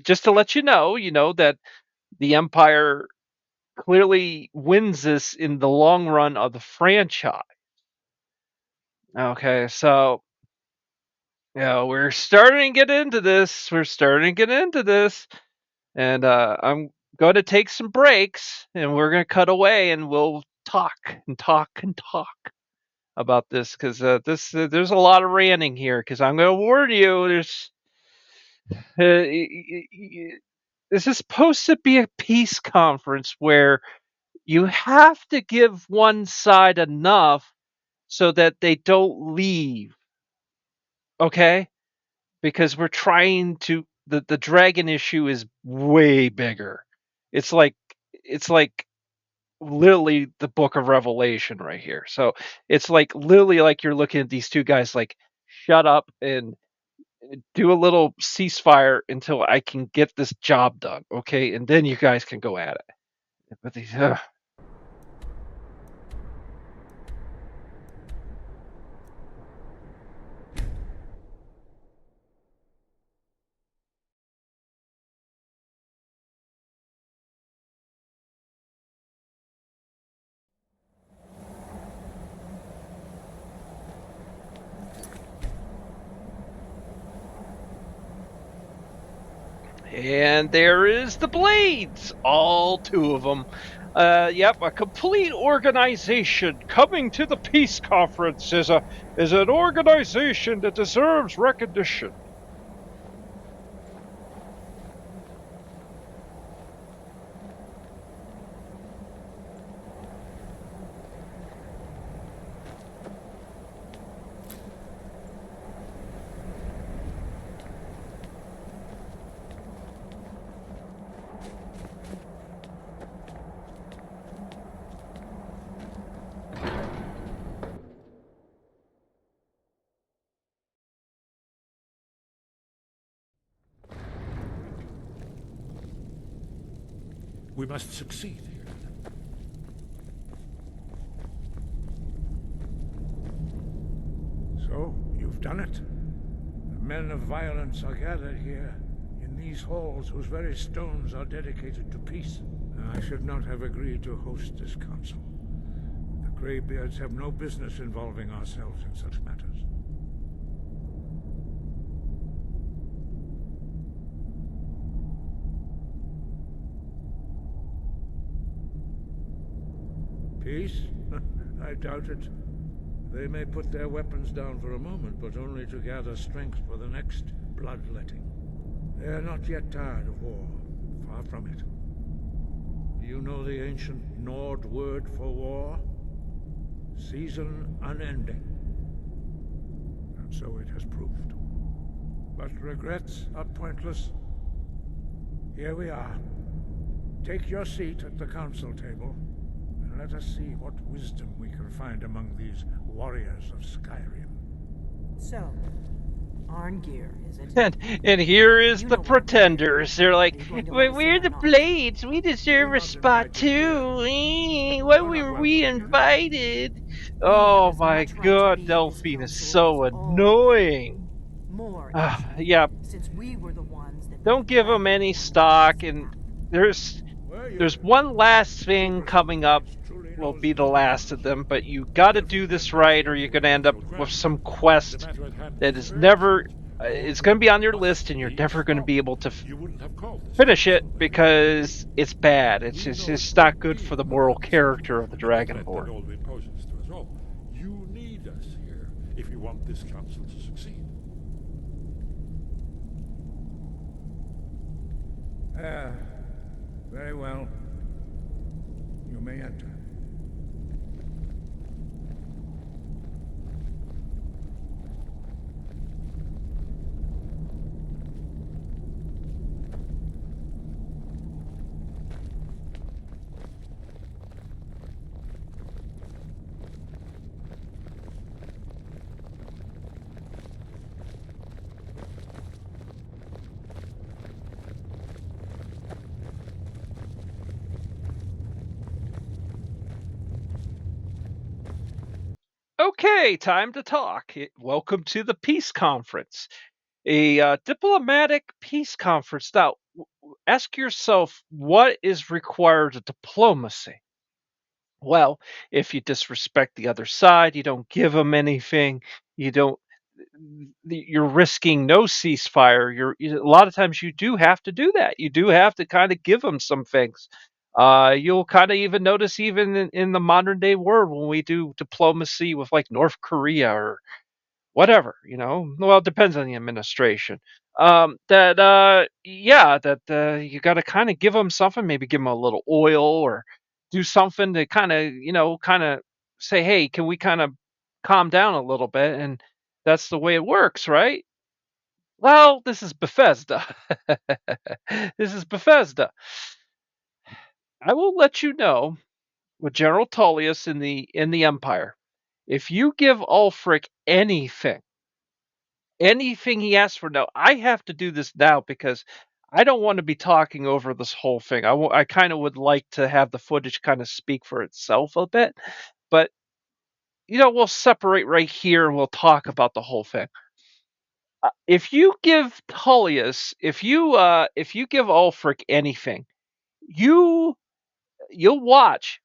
Just to let you know that the Empire clearly wins this in the long run of the franchise. Okay, so we're starting to get into this. And I'm going to take some breaks, and we're going to cut away, and we'll talk and talk and talk about this, because there's a lot of ranting here. Because I'm going to warn you, this is supposed to be a peace conference where you have to give one side enough so that they don't leave. Okay? Because we're trying to the dragon issue is way bigger. It's like literally the book of Revelation right here. So it's like literally like you're looking at these two guys like shut up and do a little ceasefire until I can get this job done, okay? And then you guys can go at it. But these And there is the blades, all two of them. Yep, a complete organization coming to the peace conference is an organization that deserves recognition. We must succeed here. So, you've done it. The men of violence are gathered here, in these halls whose very stones are dedicated to peace. I should not have agreed to host this council. The Greybeards have no business involving ourselves in such matters. Peace? I doubt it. They may put their weapons down for a moment, but only to gather strength for the next bloodletting. They are not yet tired of war. Far from it. Do you know the ancient Nord word for war? Season unending. And so it has proved. But regrets are pointless. Here we are. Take your seat at the council table. Let us see what wisdom we can find among these warriors of Skyrim. So, Arngeir, is it? And here is the pretenders. They're like, we're the blades. We deserve a spot too. Why were we invited? Oh my god, Delphine is so annoying. Yeah. Since we were the ones that don't give them any stock, and there's one last thing coming up. Will be the last of them, but you got to do this right, or you're going to end up with some quest that is never. It's going to be on your list, and you're never going to be able to finish it because it's bad. It's just not good for the moral character of the Dragonborn. You need us here if you want this council to succeed. Very well. You may enter. Okay, time to talk. Welcome to the peace conference. A diplomatic peace conference. Now, ask yourself what is required of diplomacy. Well, if you disrespect the other side, you don't give them anything, you don't you're risking no ceasefire. A lot of times you do have to do that. You do have to kind of give them some things. You'll kind of even notice even in the modern day world when we do diplomacy with like North Korea or whatever, well, it depends on the administration. That yeah, that you got to kind of give them something, maybe give them a little oil or do something to kind of kind of say, hey, can we kind of calm down a little bit? And that's the way it works, right? Well, this is Bethesda. This is Bethesda. I will let you know with General Tullius in the Empire. If you give Ulfric anything he asks for now, I have to do this now because I don't want to be talking over this whole thing. I kind of would like to have the footage kind of speak for itself a bit, but we'll separate right here and we'll talk about the whole thing. If you give Tullius, if you give Ulfric anything, you you'll watch.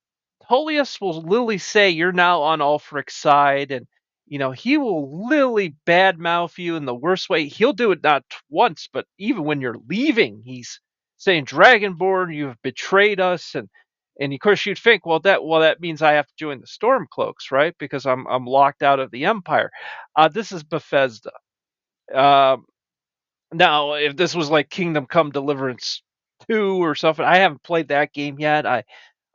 Tullius will literally say you're now on Ulfric's side, and he will literally badmouth you in the worst way. He'll do it not once, but even when you're leaving, he's saying, "Dragonborn, you have betrayed us," and of course you'd think, that means I have to join the Stormcloaks, right? Because I'm locked out of the Empire. This is Bethesda. Um, Now, if this was like Kingdom Come Deliverance 2 or something, I haven't played that game yet.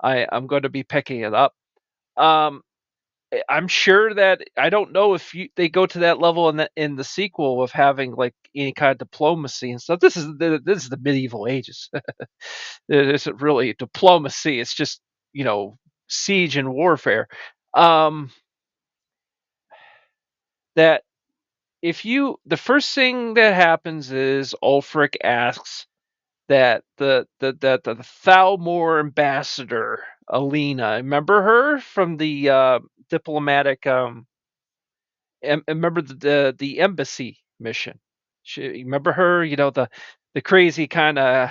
I'm going to be picking it up. Um, I'm sure that I don't know if they go to that level in the sequel of having like any kind of diplomacy and stuff. This is the medieval ages. It isn't really diplomacy. It's just siege and warfare. That the first thing that happens is Ulfric asks that the Thalmor ambassador Alina, remember her from the diplomatic remember the embassy mission. Remember her? The crazy kind of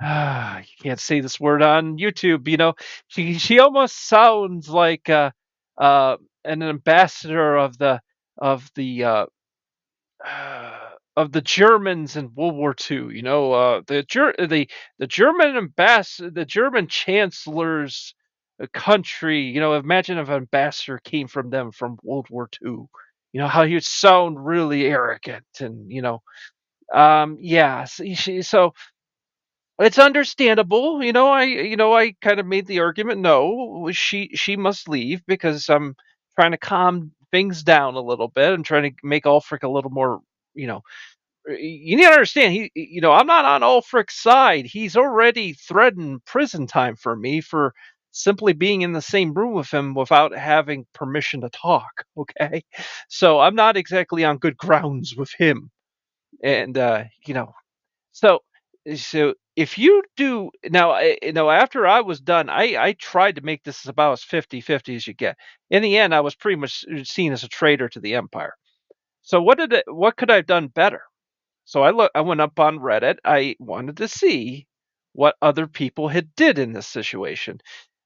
you can't say this word on YouTube. She almost sounds like an ambassador of the of the Germans in World War II. The German ambassador, the German chancellor's country. Imagine if an ambassador came from them from World War II. How he would sound really arrogant, and yeah. So it's understandable. I kind of made the argument. No, she must leave because I'm trying to calm things down a little bit. I'm trying to make Ulfric a little more, you know, you need to understand. I'm not on Ulfric's side. He's already threatened prison time for me for simply being in the same room with him without having permission to talk. Okay, so I'm not exactly on good grounds with him, and so so if you do now, after I was done, I tried to make this about as 50-50 as you get. In the end, I was pretty much seen as a traitor to the Empire. So what could I have done better? So I went up on Reddit. I wanted to see what other people had did in this situation.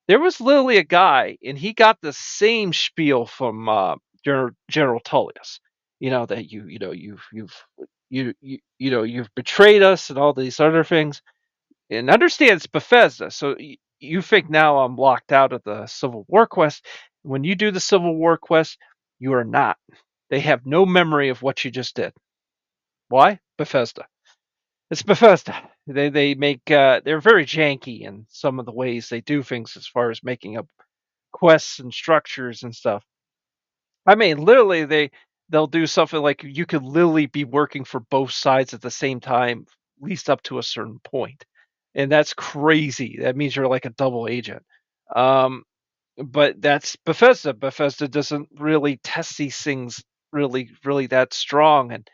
There was literally a guy, and he got the same spiel from General Tullius. That you've betrayed us and all these other things. And understand it's Bethesda, so you think now I'm locked out of the Civil War quest. When you do the Civil War quest, you are not. They have no memory of what you just did. Why? Bethesda. It's Bethesda. They make they're very janky in some of the ways they do things as far as making up quests and structures and stuff. I mean, literally they'll do something like you could literally be working for both sides at the same time, at least up to a certain point. And that's crazy. That means you're like a double agent. Um, but that's Bethesda. Bethesda doesn't really test these things really that strong, and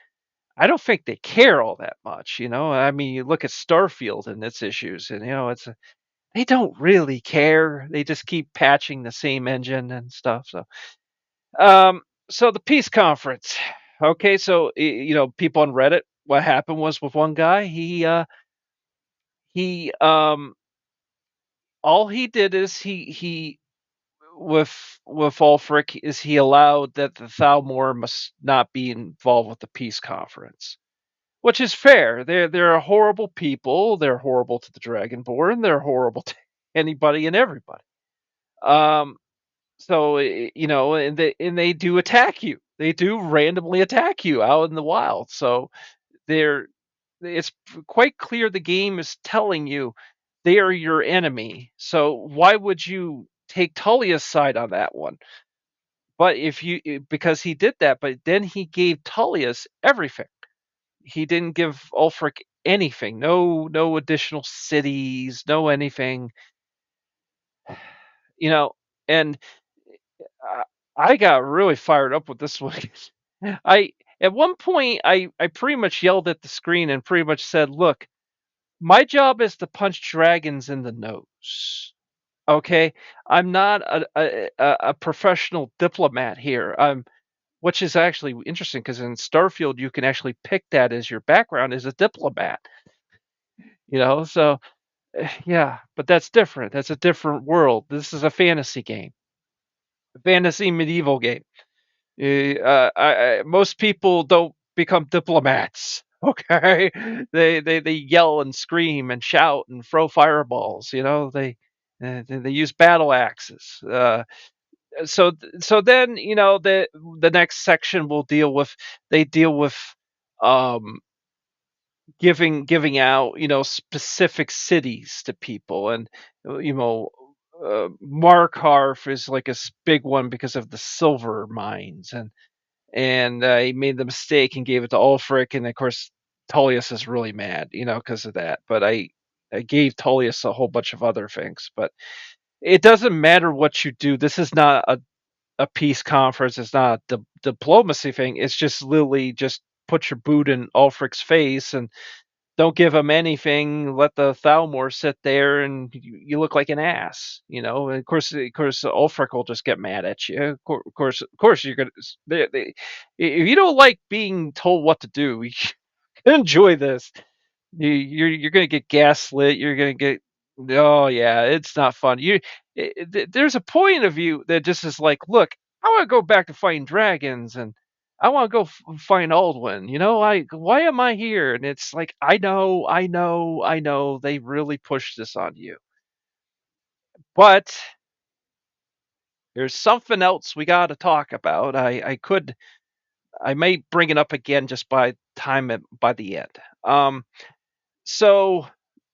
I don't think they care all that much. I mean, you look at Starfield and its issues, and they don't really care. They just keep patching the same engine and stuff. Um, so the peace conference. Okay, so people on Reddit, what happened was with one guy, he all he did is he with Ulfric is he allowed that the Thalmor must not be involved with the peace conference, which is fair. They're horrible people. They're horrible to the Dragonborn. They're horrible to anybody and everybody. Um, so and they do attack you. They do randomly attack you out in the wild. So they're it's quite clear the game is telling you they are your enemy. So why would you take Tullia's side on that one? But because he did that, but then he gave Tullius everything. He didn't give Ulfric anything. No additional cities, no anything. You know, and uh, I got really fired up with this one. I At one point I pretty much yelled at the screen and pretty much said, "Look, my job is to punch dragons in the nose. Okay, I'm not a professional diplomat here. Which is actually interesting because in Starfield you can actually pick that as your background as a diplomat. So yeah, but that's different. That's a different world. This is a fantasy game, a fantasy medieval game. Most people don't become diplomats. Okay, they yell and scream and shout and throw fireballs. They use battle axes. So then the next section will deal with um giving out specific cities to people, and you know Markarth is like a big one because of the silver mines, and he made the mistake and gave it to Ulfric, and of course Tullius is really mad because of that, but I gave Tullius a whole bunch of other things. But it doesn't matter what you do. This is not a peace conference. It's not a diplomacy thing. It's just literally just put your boot in Ulfric's face and don't give him anything. Let the Thalmor sit there, and you look like an ass. And of course, Ulfric will just get mad at you. Of course, you're gonna. If you don't like being told what to do, you enjoy this. You're gonna get gaslit. You're gonna get. Oh yeah, it's not fun. There's a point of view that just is like, look, I want to go back to fighting dragons, and I want to go find Alduin. Why am I here? And it's like, I know. They really pushed this on you, but there's something else we got to talk about. I may bring it up again just by the end. So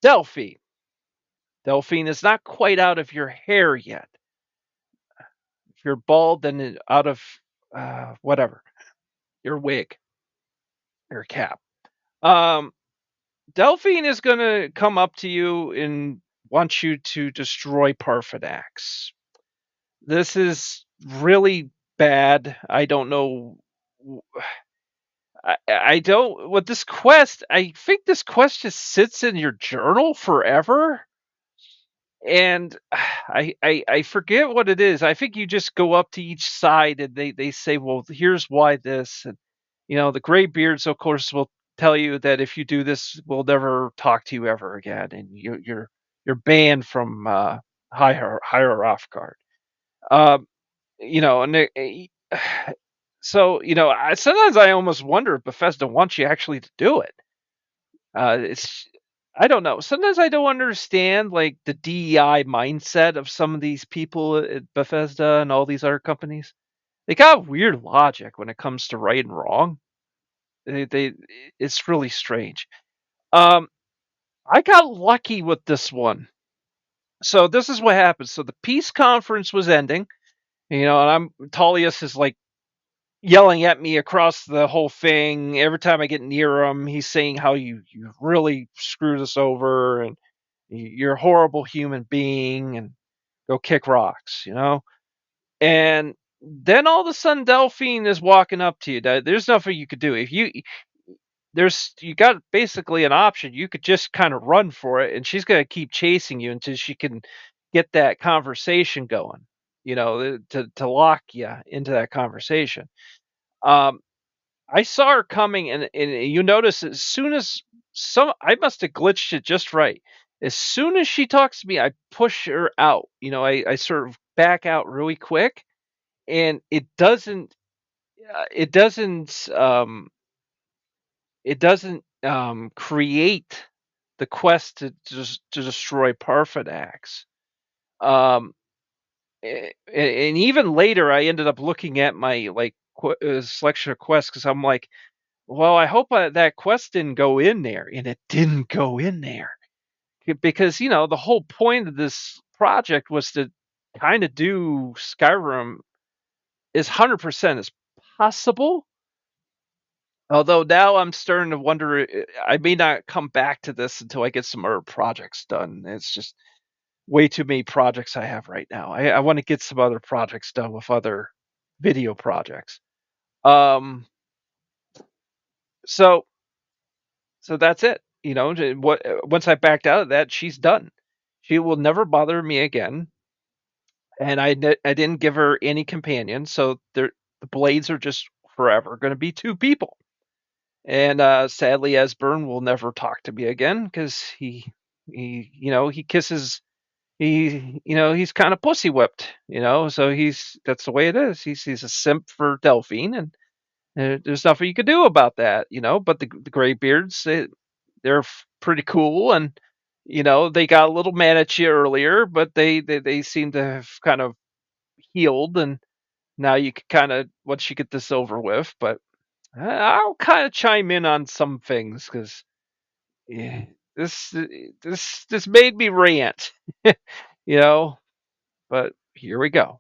Delphi. Delphine is not quite out of your hair yet. If you're bald, then out of whatever, your wig, your cap. Um, Delphine is going to come up to you and want you to destroy Parfenax. This is really bad. I don't know. I don't. With this quest, I think this quest just sits in your journal forever. And I forget what it is. I think you just go up to each side and they say, well, here's why this, and the Greybeards, of course, will tell you that if you do this, we'll never talk to you ever again, and you're banned from Higher Hrothgar. And so sometimes I almost wonder if Bethesda wants you actually to do it. It's I don't know. Sometimes I don't understand like the DEI mindset of some of these people at Bethesda and all these other companies. They got weird logic when it comes to right and wrong. They It's really strange. Um, I got lucky with this one. So this is what happened. So the peace conference was ending, and Tullius is like yelling at me across the whole thing. Every time I get near him, he's saying how you really screwed us over, and you're a horrible human being, and go kick rocks. And then all of a sudden Delphine is walking up to you. There's nothing you could do. If you got basically an option. You could just kind of run for it, and she's going to keep chasing you until she can get that conversation going, to lock you into that conversation. um I saw her coming, and you notice as soon as I must have glitched it just right. As soon as she talks to me, I push her out. I sort of back out really quick, and it doesn't create the quest to destroy Parfanax. And even later, I ended up looking at my selection of quests because I'm like, well, I hope that quest didn't go in there, and it didn't go in there because the whole point of this project was to kind of do Skyrim as 100% as possible. Although now I'm starting to wonder, I may not come back to this until I get some other projects done. It's just way too many projects I have right now. I want to get some other projects done with other video projects. Um, so that's it. Once I backed out of that, she's done. She will never bother me again. And I didn't give her any companions, so the blades are just forever going to be two people. And sadly, Esbern will never talk to me again because he kisses he's kind of pussy whipped, so that's the way it is. He's a simp for Delphine, and there's nothing you could do about that, but the Greybeards, they're pretty cool, and they got a little mad at you earlier, but they seem to have kind of healed, and now you could kind of once you get this over with. But I'll kind of chime in on some things because yeah, this made me rant, you know. But here we go.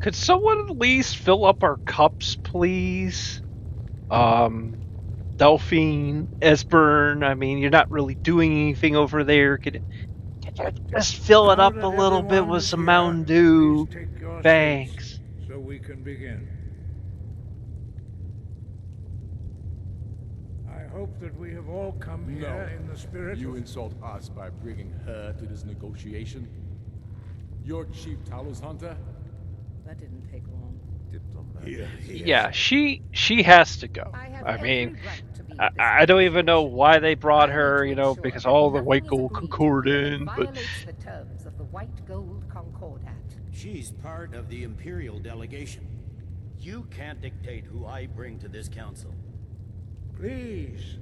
Could someone at least fill up our cups, please? Delphine, Esbern. I mean, you're not really doing anything over there. Could you just fill it Now up that a little bit everyone with is some here, Mountain Dew? please take your Thanks. seats so we can begin. I hope that we have all come here in the spirit You of... insult us by bringing her to this negotiation? You're Chief Talos Hunter? That didn't take long. Yeah, she has to go. I mean, I don't even know why they brought her, because all the White Gold Concordant, but violates the terms of the White Gold Concordat. She's part of the Imperial delegation. You can't dictate who I bring to this council. Please,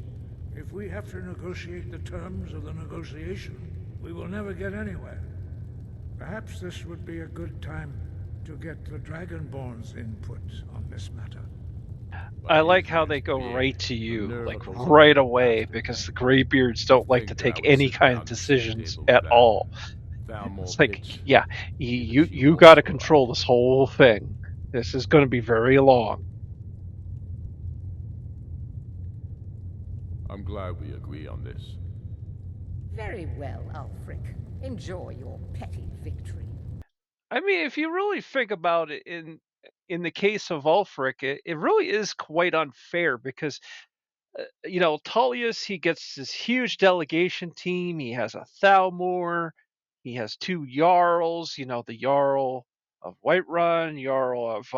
if we have to negotiate the terms of the negotiation, we will never get anywhere. Perhaps this would be a good time to get the Dragonborn's input on this matter. I like how they go right to you, like right away, because the Greybeards don't like to take any kind of decisions at all. It's like, yeah, you got to control this whole thing. This is going to be very long. I'm glad we agree on this. Very well, Ulfric. Enjoy your petty victory. I mean, if you really think about it, in the case of Ulfric, it really is quite unfair because Tullius, he gets this huge delegation team. He has a Thalmor. He has two Jarls. The Jarl of Whiterun, Jarl of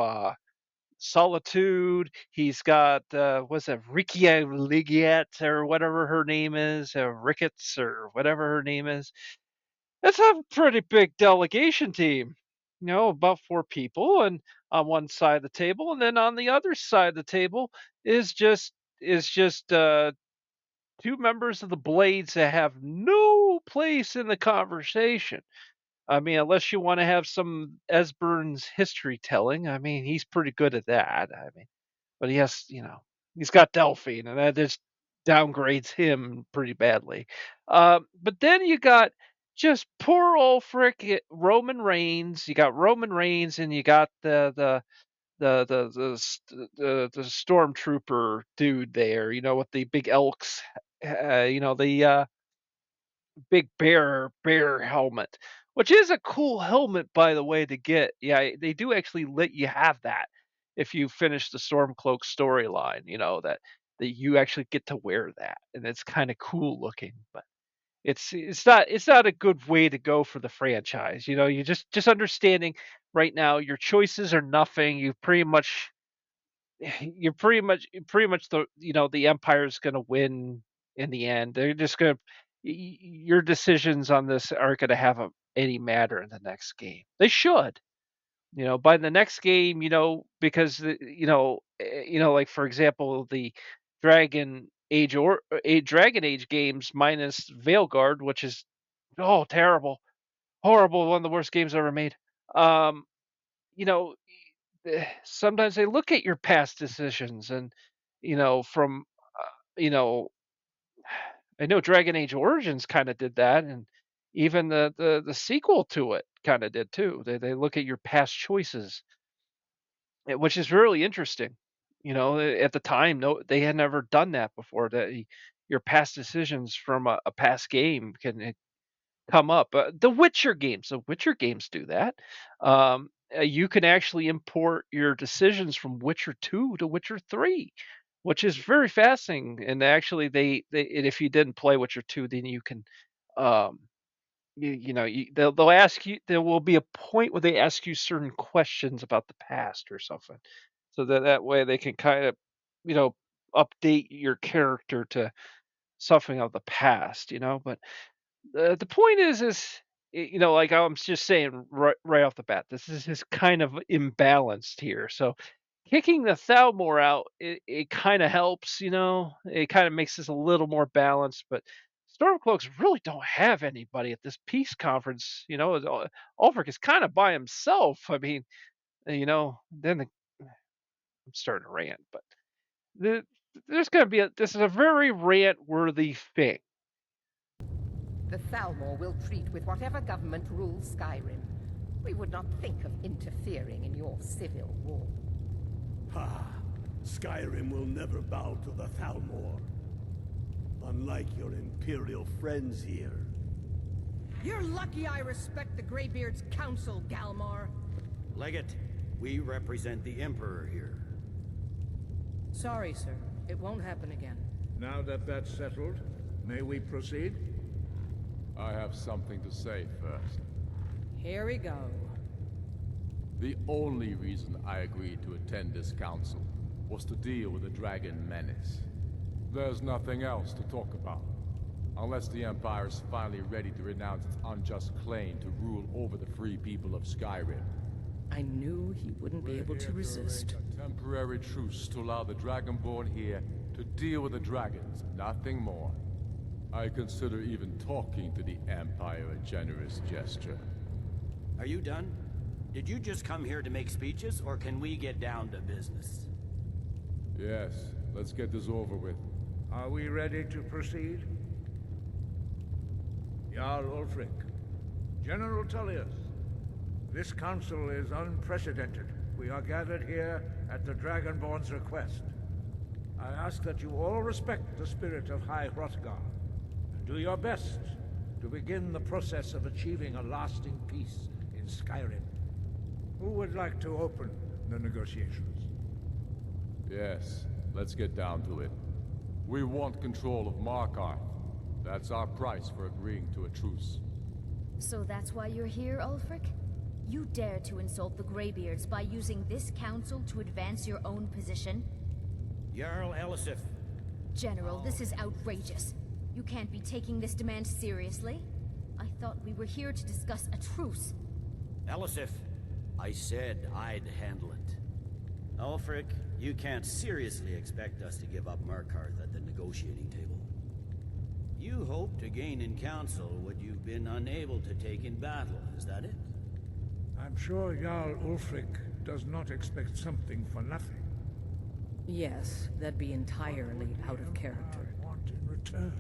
Solitude. He's got what's that, Rikia Ligiet or whatever her name is, Ricketts or whatever her name is. That's a pretty big delegation team. About 4 people, and on one side of the table, and then on the other side of the table is just 2 members of the Blades that have no place in the conversation. I mean, unless you want to have some Esbern's history telling. I mean, he's pretty good at that. I mean, but he's got Delphine, and that just downgrades him pretty badly. But then you got just poor Ulfric, Roman Reigns. You got Roman Reigns, and you got the stormtrooper dude there. With the big elks. The big bear helmet, which is a cool helmet, by the way, to get. Yeah, they do actually let you have that if you finish the Stormcloak storyline. That you actually get to wear that, and it's kind of cool looking. But it's not a good way to go for the franchise. You just understanding right now your choices are nothing. You pretty much you're pretty much the Empire's going to win in the end. They're just going to your decisions on this aren't going to have any matter in the next game. They should. By the next game, because like for example, the Dragon Age games minus Veilguard, which is terrible, horrible, one of the worst games ever made. Um, you know, sometimes they look at your past decisions and from you know I know Dragon Age Origins kind of did that, and even the sequel to it kind of did too. They look at your past choices, which is really interesting. At the time, no, they had never done that before. That your past decisions from a past game can come up. The Witcher games do that. You can actually import your decisions from Witcher 2 to Witcher 3, which is very fascinating. And actually, and if you didn't play Witcher 2, then you can, um, they'll ask you. There will be a point where they ask you certain questions about the past or something, so that way they can kind of, you know, update your character to something of the past. But the point is like I'm just saying right off the bat, this is kind of imbalanced here. So kicking the Thalmor out, it kind of helps. It kind of makes this a little more balanced. But Stormcloaks really don't have anybody at this peace conference. Ulfric is kind of by himself. I mean, then I'm starting to rant, but the, there's going to be this is a very rant worthy thing. The Thalmor will treat with whatever government rules Skyrim. We would not think of interfering in your civil war. Ha! Skyrim will never bow to the Thalmor. Unlike your Imperial friends here. You're lucky I respect the Greybeard's counsel, Galmar. Legate, we represent the Emperor here. Sorry, sir. It won't happen again. Now that that's settled, may we proceed? I have something to say first. Here we go. The only reason I agreed to attend this council was to deal with the Dragon Menace. There's nothing else to talk about. Unless the Empire is finally ready to renounce its unjust claim to rule over the free people of Skyrim. I knew he wouldn't be able to resist. A temporary truce to allow the Dragonborn here to deal with the dragons, nothing more. I consider even talking to the Empire a generous gesture. Are you done? Did you just come here to make speeches, or can we get down to business? Yes, let's get this over with. Are we ready to proceed? Jarl Ulfric, General Tullius, this council is unprecedented. We are gathered here at the Dragonborn's request. I ask that you all respect the spirit of High Hrothgar, and do your best to begin the process of achieving a lasting peace in Skyrim. Who would like to open the negotiations? Yes, let's get down to it. We want control of Markarth. That's our price for agreeing to a truce. So that's why you're here, Ulfric? You dare to insult the Greybeards by using this council to advance your own position? Jarl Elisif. General, this is outrageous. You can't be taking this demand seriously. I thought we were here to discuss a truce. Elisif, I said I'd handle it. Ulfric, you can't seriously expect us to give up Markarth at the negotiating table. You hope to gain in council what you've been unable to take in battle, is that it? I'm sure Jarl Ulfric does not expect something for nothing. Yes, that'd be entirely out of character. I want in return.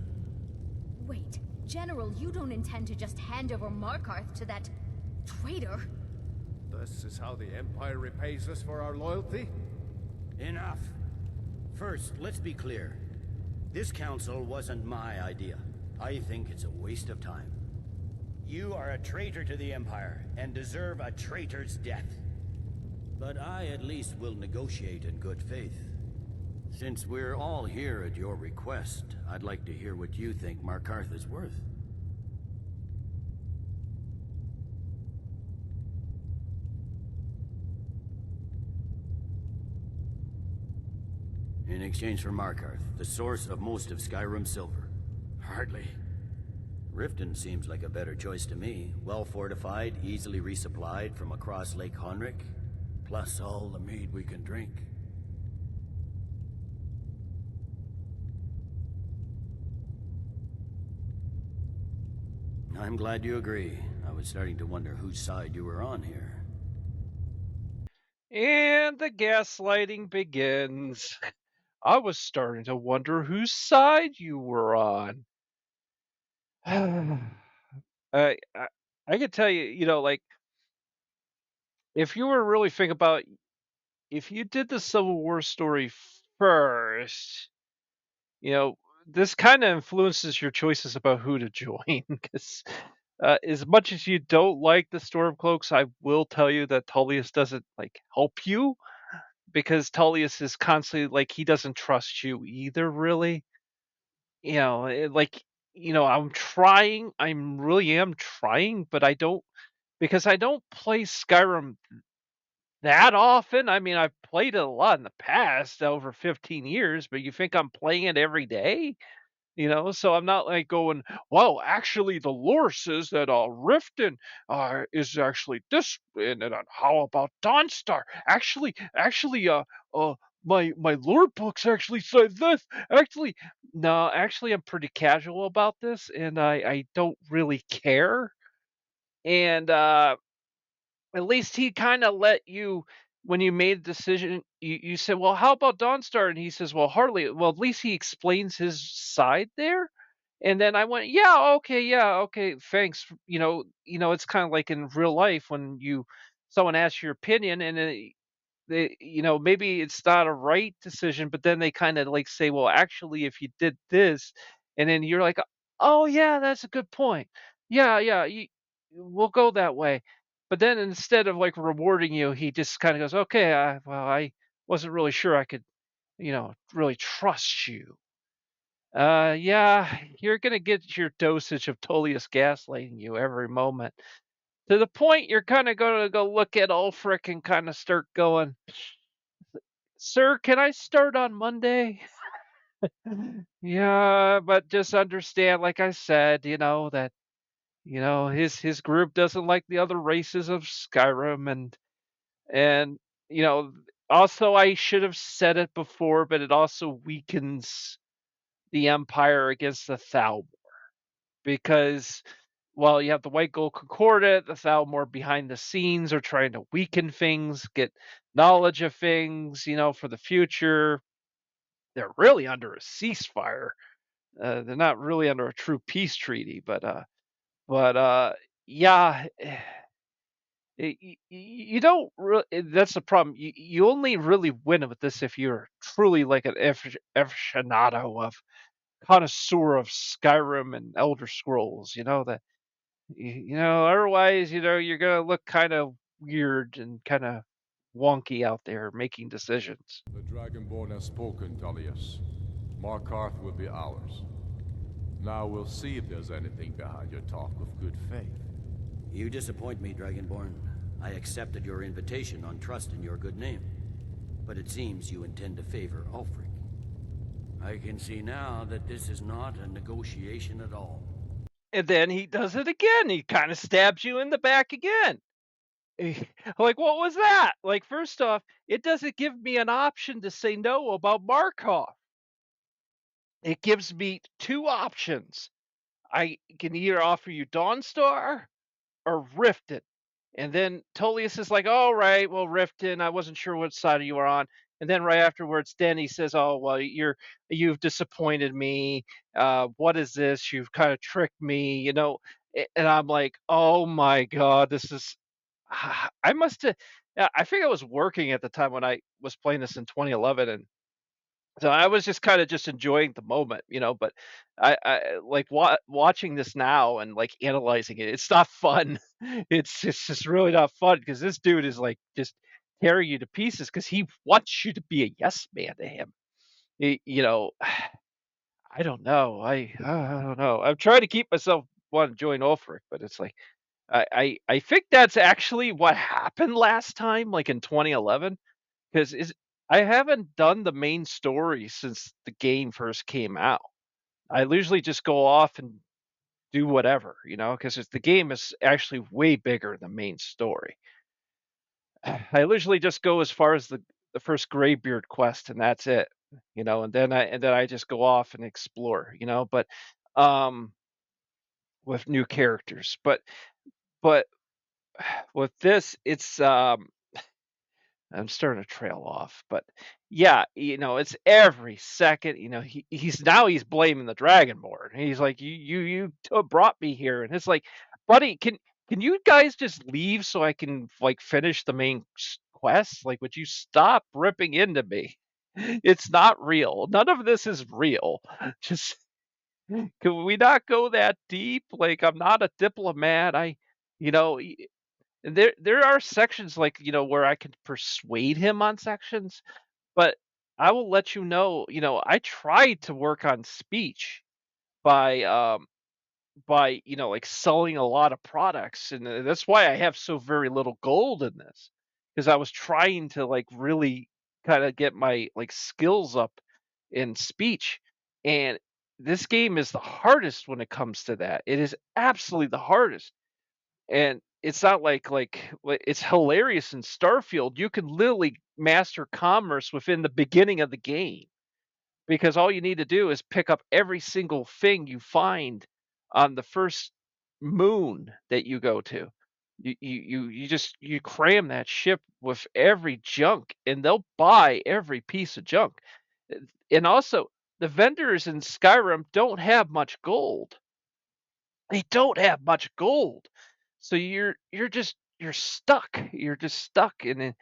Wait, General, you don't intend to just hand over Markarth to that traitor? This is how the Empire repays us for our loyalty? Enough. First, let's be clear. This council wasn't my idea. I think it's a waste of time. You are a traitor to the Empire, and deserve a traitor's death. But I at least will negotiate in good faith. Since we're all here at your request, I'd like to hear what you think Markarth is worth. In exchange for Markarth, the source of most of Skyrim's silver. Hardly. Riften seems like a better choice to me. Well fortified, easily resupplied from across Lake Honrick, plus all the mead we can drink. I'm glad you agree. I was starting to wonder whose side you were on here. And the gaslighting begins. I was starting to wonder whose side you were on. I could tell you, like, if you were really think about, if you did the Civil War story first, this kind of influences your choices about who to join. Because as much as you don't like the Stormcloaks, I will tell you that Tullius doesn't like help you, because Tullius is constantly like, he doesn't trust you either, really. Like, I'm trying. I really am trying, but I don't, because I don't play Skyrim that often. I mean, I've played it a lot in the past, over 15 years, but you think I'm playing it every day? So I'm not like going, well, actually, the lore says that Riften is actually this, and then how about Dawnstar? Actually, my lore books actually say this. Actually, no, actually, I'm pretty casual about this, and I don't really care. And at least he kind of let you, when you made the decision, you said, well, how about Dawnstar? And he says, well, hardly. Well, at least he explains his side there. And then I went, yeah, okay, thanks. It's kind of like in real life when someone asks your opinion, and maybe it's not a right decision, but then they kind of like say, well, actually, if you did this, and then you're like, oh yeah, that's a good point. Yeah, we'll go that way. But then instead of like rewarding you, he just kind of goes, okay, well, I wasn't really sure I could, really trust you. Yeah, you're gonna get your dosage of Tullius gaslighting you every moment, to the point you're kind of gonna go look at Ulfric and kind of start going, sir, can I start on Monday? Yeah, but just understand, like I said, that his group doesn't like the other races of Skyrim, and you know also, I should have said it before, but it also weakens the Empire against the Thalmor, because while you have the White Gold Concordat, the Thalmor behind the scenes are trying to weaken things, get knowledge of things, for the future. They're really under a ceasefire. They're not really under a true peace treaty, but yeah, you don't really. That's the problem. You only really win with this if you're truly like an aficionado of, connoisseur of Skyrim and Elder Scrolls. That otherwise, you're gonna look kind of weird and kind of wonky out there making decisions. The Dragonborn has spoken, Tullius. Markarth will be ours. Now we'll see if there's anything behind your talk of good faith. You disappoint me, Dragonborn. I accepted your invitation on trust in your good name. But it seems you intend to favor Ulfric. I can see now that this is not a negotiation at all. And then he does it again. He kind of stabs you in the back again. Like, what was that? Like, first off, it doesn't give me an option to say no about Markov. It gives me two options. I can either offer you Dawnstar or Riften. And then Tullius is like, all right, well, Riften, I wasn't sure what side you were on. And then right afterwards, then he says, oh, well, you've disappointed me. What is this? You've kind of tricked me, And I'm like, oh my God, this is, I must have, yeah, I think I was working at the time when I was playing this in 2011. And so I was just kind of just enjoying the moment, but I like watching this now and like analyzing it. It's not fun. It's just really not fun, because this dude is like just tearing you to pieces because he wants you to be a yes man to him. I don't know. I don't know. I'm trying to keep myself want to join Ulfric, but it's like I think that's actually what happened last time, like in 2011, because I haven't done the main story since the game first came out. I usually just go off and do whatever, because the game is actually way bigger than main story. I usually just go as far as the first Graybeard quest, and that's it, and then I just go off and explore, but um, with new characters. But with this, it's. I'm starting to trail off, but yeah, it's every second. He's blaming the Dragonborn. He's like, you brought me here, and it's like, buddy, can you guys just leave so I can like finish the main quest? Like, would you stop ripping into me? It's not real. None of this is real. Just can we not go that deep? Like, I'm not a diplomat. You know, there are sections like, where I can persuade him on sections, but I will let I tried to work on speech by like selling a lot of products, and that's why I have so very little gold in this, because I was trying to like really kind of get my like skills up in speech, and this game is the hardest when it comes to that. It is absolutely the hardest, and it's not it's hilarious in Starfield. You can literally master commerce within the beginning of the game, because all you need to do is pick up every single thing you find on the first moon that you go to. You cram that ship with every junk, and they'll buy every piece of junk. And also, the vendors in Skyrim don't have much gold. They don't have much gold. So you're stuck. You're just stuck. And then,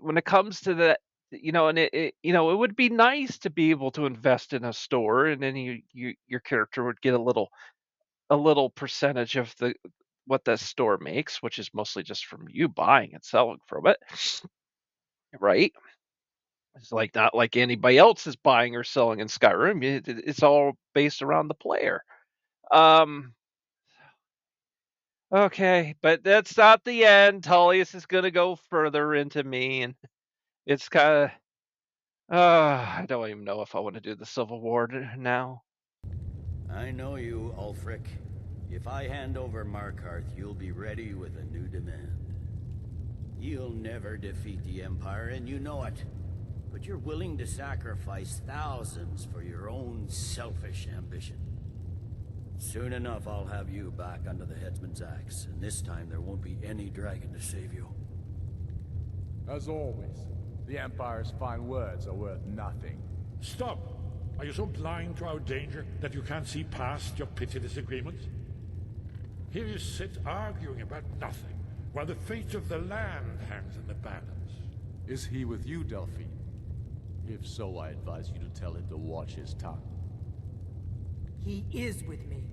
when it comes to that, and it would be nice to be able to invest in a store, and then your character would get a little percentage of the what the store makes, which is mostly just from you buying and selling from it, right? It's like not like anybody else is buying or selling in Skyrim. It's all based around the player. Um, Okay, but that's not the end. Tullius is gonna go further into me, and it's kind of. I don't even know if I want to do the Civil War now. I know you, Ulfric. If I hand over Markarth, you'll be ready with a new demand. You'll never defeat the Empire, and you know it. But you're willing to sacrifice thousands for your own selfish ambition. Soon enough, I'll have you back under the headsman's axe, and this time there won't be any dragon to save you. As always, the Empire's fine words are worth nothing. Stop! Are you so blind to our danger that you can't see past your petty disagreements? Here you sit arguing about nothing, while the fate of the land hangs in the balance. Is he with you, Delphine? If so, I advise you to tell him to watch his tongue. He is with me.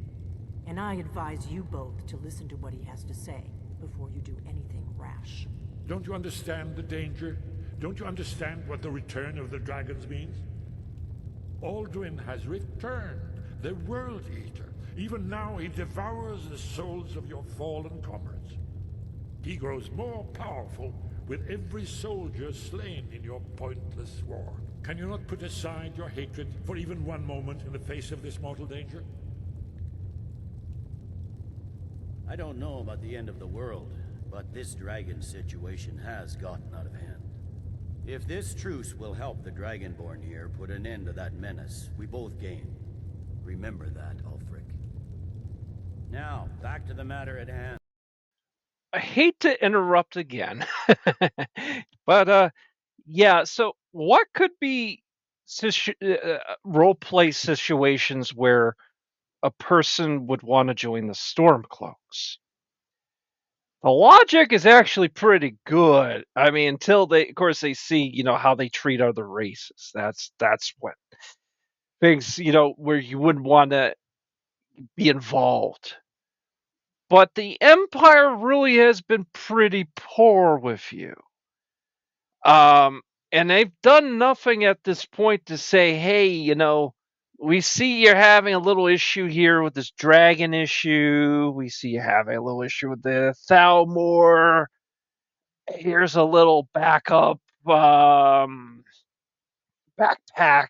And I advise you both to listen to what he has to say before you do anything rash. Don't you understand the danger? Don't you understand what the return of the dragons means? Alduin has returned, the World Eater. Even now he devours the souls of your fallen comrades. He grows more powerful with every soldier slain in your pointless war. Can you not put aside your hatred for even one moment in the face of this mortal danger? I don't know about the end of the world, but this dragon situation has gotten out of hand. If this truce will help the Dragonborn here put an end to that menace, we both gain. Remember that, Ulfric. Now, back to the matter at hand. I hate to interrupt again, but yeah. So, what could be role play situations where a person would want to join the Stormcloaks? The logic is actually pretty good. I mean, until of course, they see, how they treat other races. That's what things, where you wouldn't want to be involved. But the Empire really has been pretty poor with you. And they've done nothing at this point to say, hey, we see you're having a little issue here with this dragon issue. We see you having a little issue with the Thalmor. Here's a little backup. backpack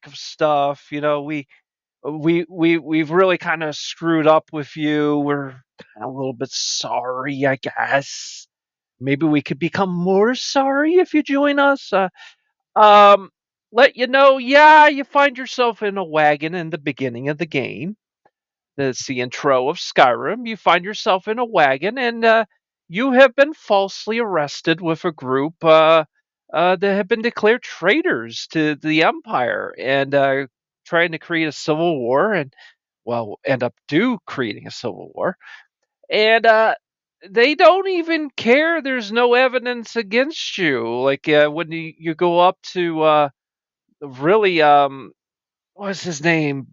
of stuff. We've really kind of screwed up with you. We're kind of a little bit sorry, I guess. Maybe we could become more sorry if you join us. Um, let you know, yeah, you find yourself in a wagon in the beginning of the game. That's the intro of Skyrim. You find yourself in a wagon, and you have been falsely arrested with a group that have been declared traitors to the Empire and trying to create a civil war, and well, end up creating a civil war. And they don't even care. There's no evidence against you. Like when you go up to really what's his name?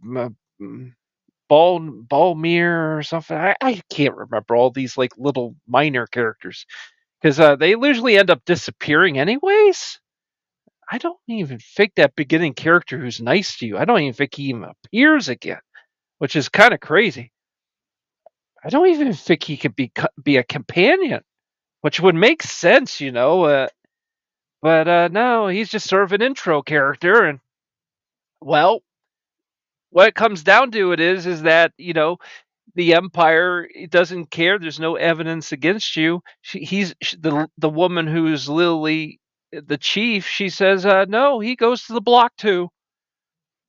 Balmir or something. I can't remember all these like little minor characters because they usually end up disappearing anyways. I don't even think that beginning character who's nice to you, I don't even think he even appears again, which is kind of crazy. I don't even think he could be a companion, which would make sense. But no, he's just sort of an intro character, and well, what it comes down to is that the Empire doesn't care. There's no evidence against you. The woman who's Lily, the chief. She says, no, he goes to the block too,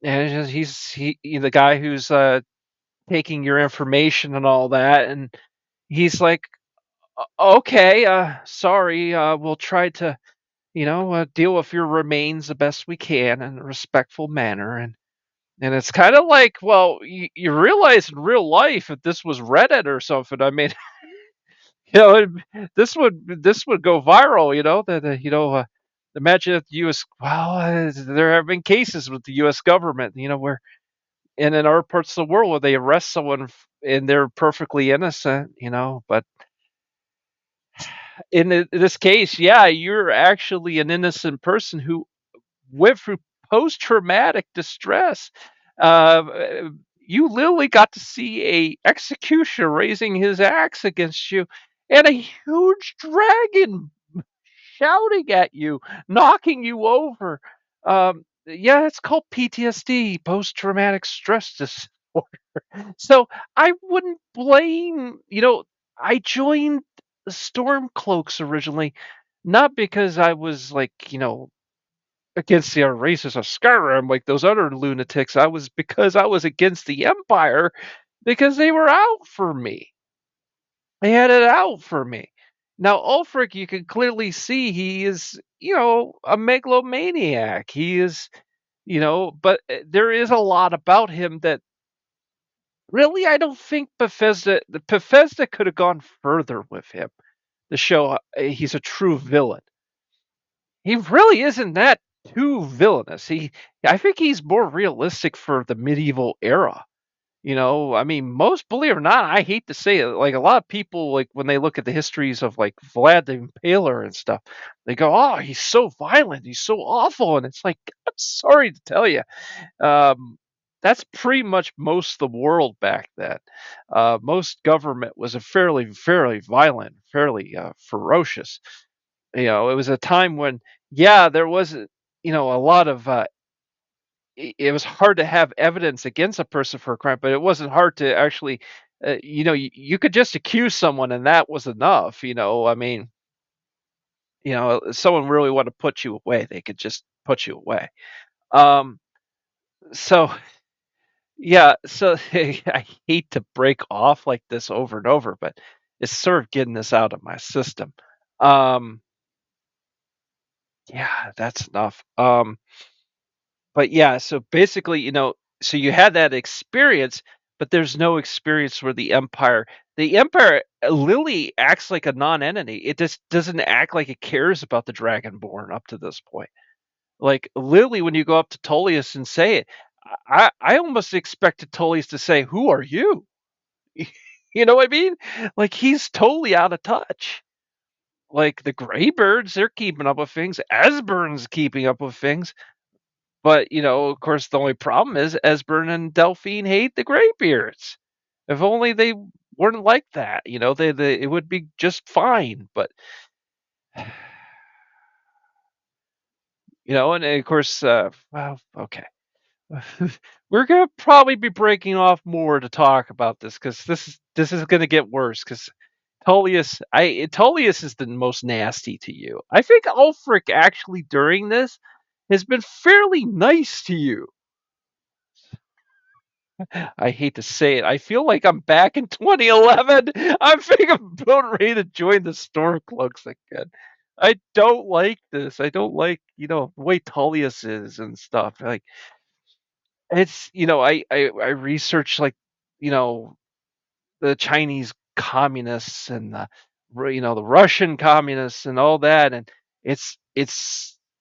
and the guy who's taking your information and all that, and he's like, okay, sorry, we'll try to deal with your remains the best we can in a respectful manner, and it's kind of like, well, you realize in real life if this was Reddit or something, I mean, you know, this would go viral. Imagine if the U.S. Well, there have been cases with the U.S. government, where and in other parts of the world where they arrest someone and they're perfectly innocent, but in this case, yeah, you're actually an innocent person who went through post-traumatic distress. Uh, you literally got to see a executioner raising his axe against you, and a huge dragon shouting at you, knocking you over. Yeah, it's called PTSD, post-traumatic stress disorder. So I wouldn't blame. I joined the Stormcloaks originally, not because I was like, against the races of Skyrim like those other lunatics. I was because I was against the Empire because they were out for me. They had it out for me. Now Ulfric, you can clearly see he is, a megalomaniac. He is, but there is a lot about him that really I don't think Bethesda could have gone further with him to show he's a true villain. He really isn't that too villainous. I think he's more realistic for the medieval era. I mean, most believe it or not, I hate to say it, like a lot of people, like when they look at the histories of like Vlad the Impaler and stuff, they go, "Oh, he's so violent, he's so awful," and it's like, I'm sorry to tell you, um, that's pretty much most of the world back then. Most government was a fairly violent, fairly ferocious. It was a time when, yeah, there was, a lot of, it was hard to have evidence against a person for a crime, but it wasn't hard to actually, you could just accuse someone and that was enough. I mean, if someone really wanted to put you away, they could just put you away. Um, so yeah, so I hate to break off like this over and over, but it's sort of getting this out of my system. Um, yeah, that's enough. But yeah, so basically, so you had that experience, but there's no experience where the Empire literally acts like a non-entity. It just doesn't act like it cares about the Dragonborn up to this point. Like literally, when you go up to Tullius and say it, I almost expected Tullius to say, "Who are you?" You know what I mean? Like he's totally out of touch. Like the Greybirds, they're keeping up with things. Esbern's keeping up with things. But, of course, the only problem is Esbern and Delphine hate the Greybeards. If only they weren't like that, it would be just fine. But And of course, well, okay. We're gonna probably be breaking off more to talk about this because this is gonna get worse. Because Tullius is the most nasty to you. I think Ulfric actually during this has been fairly nice to you. I hate to say it. I feel like I'm back in 2011. I think I'm about ready to join the Stormcloaks again. I don't like this. I don't like, the way Tullius is and stuff. Like it's, I research like, you know, the Chinese communists and the Russian communists and all that, and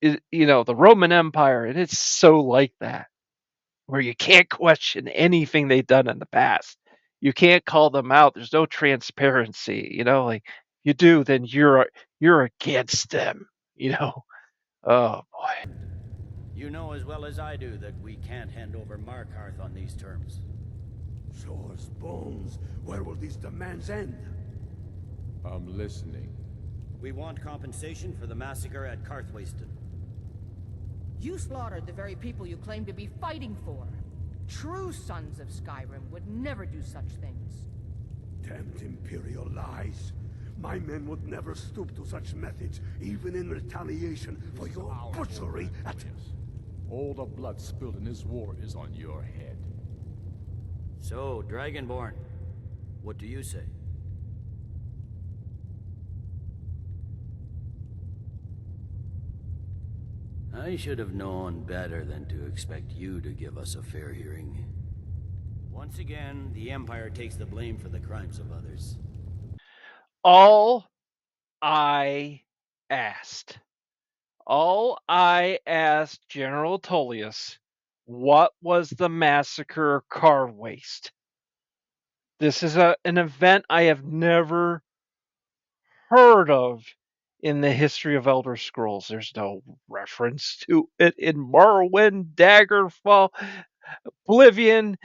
the Roman Empire, and it's so like that where you can't question anything they've done in the past. You can't call them out. There's no transparency. Like you do, then you're against them. You know. Oh boy. You know as well as I do that we can't hand over Markarth on these terms. Shores, bones, where will these demands end? I'm listening. We want compensation for the massacre at Karthwasten. You slaughtered the very people you claim to be fighting for. True sons of Skyrim would never do such things. Damned Imperial lies. My men would never stoop to such methods, even in retaliation for your butchery at... All the blood spilled in this war is on your head. So, Dragonborn, what do you say? I should have known better than to expect you to give us a fair hearing. Once again, the Empire takes the blame for the crimes of others. All I asked General Tullius, what was the massacre of Carwaste? This is an event I have never heard of in the history of Elder Scrolls. There's no reference to it in Morrowind, Daggerfall, Oblivion,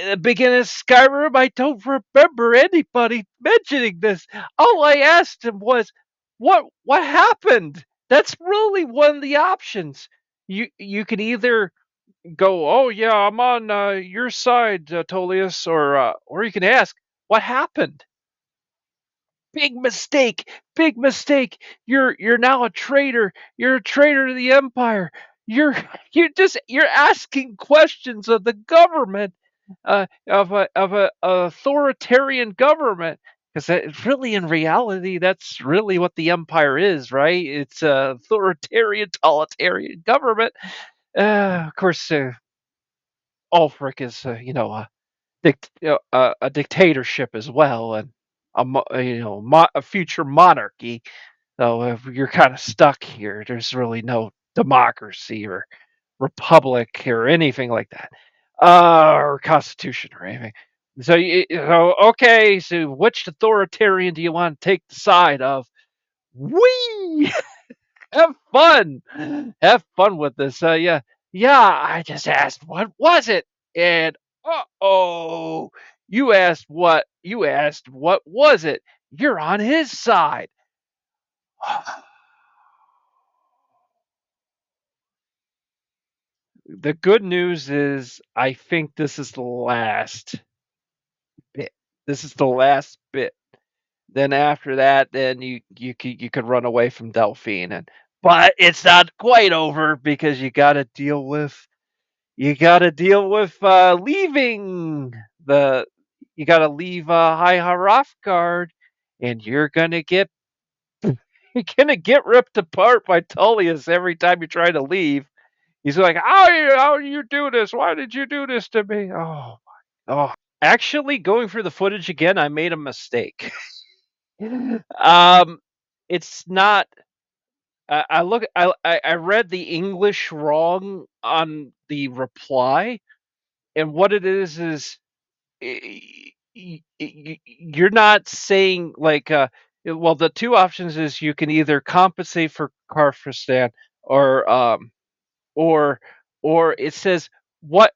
the beginning of Skyrim. I don't remember anybody mentioning this. All I asked him was, "What happened?" That's really one of the options. You can either go, "Oh yeah, I'm on your side, Tullius," or you can ask, "What happened?" Big mistake. Big mistake. You're now a traitor. You're a traitor to the empire. You're you're asking questions of the government, of a authoritarian government. Because really, in reality, that's really what the empire is, right? It's a authoritarian, totalitarian government. Of course, Ulfric is, a dictatorship as well, and a future monarchy. So if you're kind of stuck here, there's really no democracy or republic or anything like that, or constitution or anything. So okay, so which authoritarian do you want to take the side of? We have fun. Have fun with this. Yeah. I just asked, what was it? And you asked what? You asked what was it? You're on his side. The good news is, I think this is the last bit. This is the last bit. Then after that, then you could run away from Delphine, but it's not quite over because you got to deal with leaving the you got to leave High Hrothgar, and you're gonna get ripped apart by Tullius every time you try to leave. He's like, how you do this? Why did you do this to me? Oh. Actually, going through the footage again, I made a mistake. It's not. I read the English wrong on the reply, and what it is you're not saying like well, the two options is you can either compensate for Karfistan, or or it says what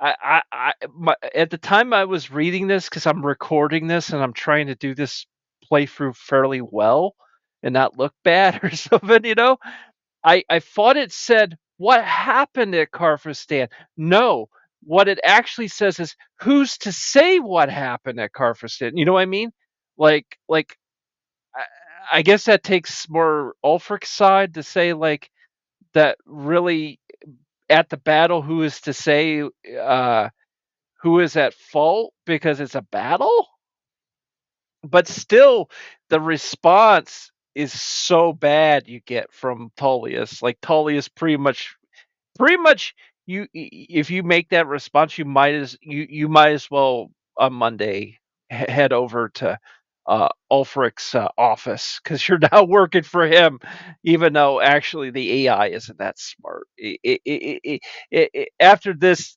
at the time I was reading this, because I'm recording this and I'm trying to do this playthrough fairly well and not look bad or something. I thought it said what happened at Carfistan. No, what it actually says is who's to say what happened at Carfistan. You know what I mean? Like I guess that takes more Ulfric's side to say like that really at the battle who is to say who is at fault because it's a battle? But still the response is so bad you get from Tullius. Like Tullius pretty much if you make that response you might as well on Monday head over to Ulfric's office because you're now working for him, even though actually the AI isn't that smart. After this,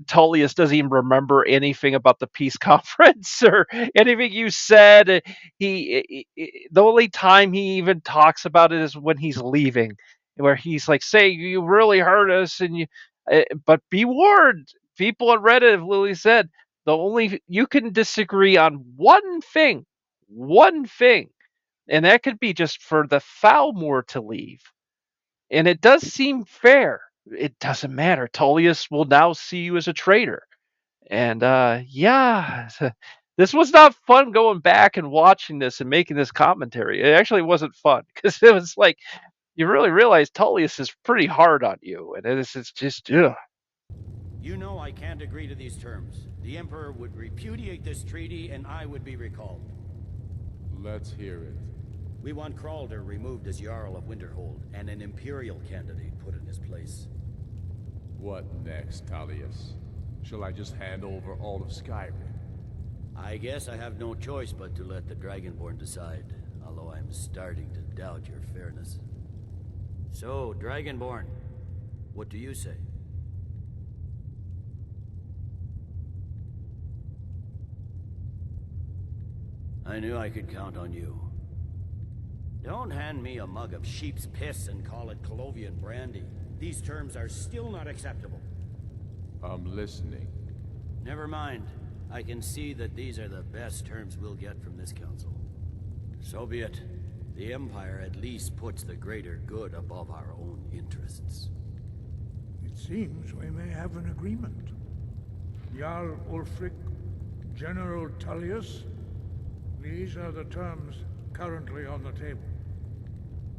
Tullius doesn't even remember anything about the peace conference or anything you said. The only time he even talks about it is when he's leaving, where he's like, "Say you really hurt us," and but be warned, people at Reddit have literally said the only you can disagree on one thing, and that could be just for the Falmor to leave, and it does seem fair. It doesn't matter. Tullius will now see you as a traitor, and yeah. This was not fun going back and watching this and making this commentary. It actually wasn't fun because it was like you really realize Tullius is pretty hard on you, and it's just ugh. You know I can't agree to these terms. The Emperor would repudiate this treaty, and I would be recalled. Let's hear it. We want Kralder removed as Jarl of Winterhold, and an Imperial candidate put in his place. What next, Tullius? Shall I just hand over all of Skyrim? I guess I have no choice but to let the Dragonborn decide, although I'm starting to doubt your fairness. So, Dragonborn, what do you say? I knew I could count on you. Don't hand me a mug of sheep's piss and call it Colovian brandy. These terms are still not acceptable. I'm listening. Never mind. I can see that these are the best terms we'll get from this council. So be it. The Empire at least puts the greater good above our own interests. It seems we may have an agreement. Jarl Ulfric, General Tullius, these are the terms currently on the table.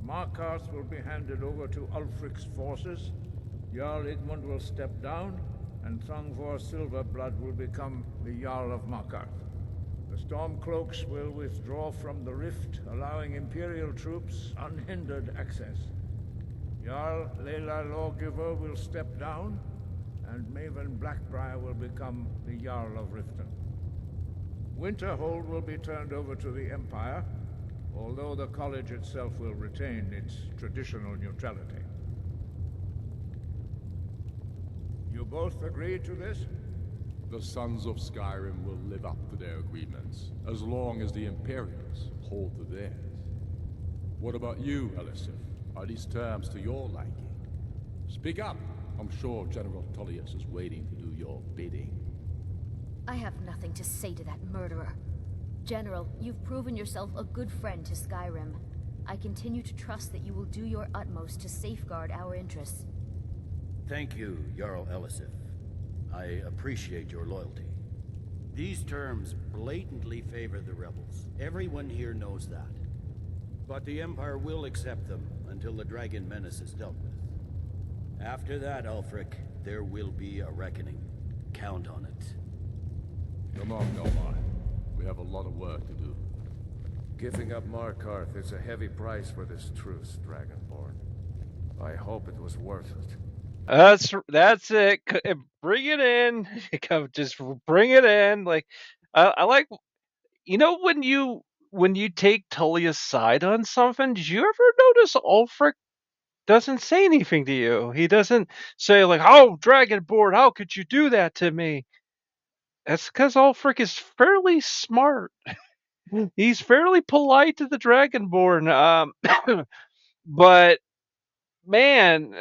Markarth will be handed over to Ulfric's forces, Jarl Igmund will step down, and Thongvor Silverblood will become the Jarl of Markarth. The Stormcloaks will withdraw from the rift, allowing Imperial troops unhindered access. Jarl Layla Lawgiver will step down, and Maven Blackbriar will become the Jarl of Riften. Winterhold will be turned over to the Empire, although the college itself will retain its traditional neutrality. You both agree to this? The Sons of Skyrim will live up to their agreements, as long as the Imperials hold to theirs. What about you, Elisif? Are these terms to your liking? Speak up! I'm sure General Tullius is waiting to do your bidding. I have nothing to say to that murderer. General, you've proven yourself a good friend to Skyrim. I continue to trust that you will do your utmost to safeguard our interests. Thank you, Jarl Elisif. I appreciate your loyalty. These terms blatantly favor the rebels. Everyone here knows that. But the Empire will accept them until the Dragon Menace is dealt with. After that, Ulfric, there will be a reckoning. Count on it. Come on, Nomai. We have a lot of work to do. Giving up Markarth is a heavy price for this truce, Dragonborn. I hope it was worth it. That's it. Bring it in. Just bring it in. Like I like when you take Tullius' side on something. Did you ever notice Ulfric doesn't say anything to you? He doesn't say like, "Oh, Dragonborn, how could you do that to me?" That's because Ulfric is fairly smart. He's fairly polite to the Dragonborn. But man,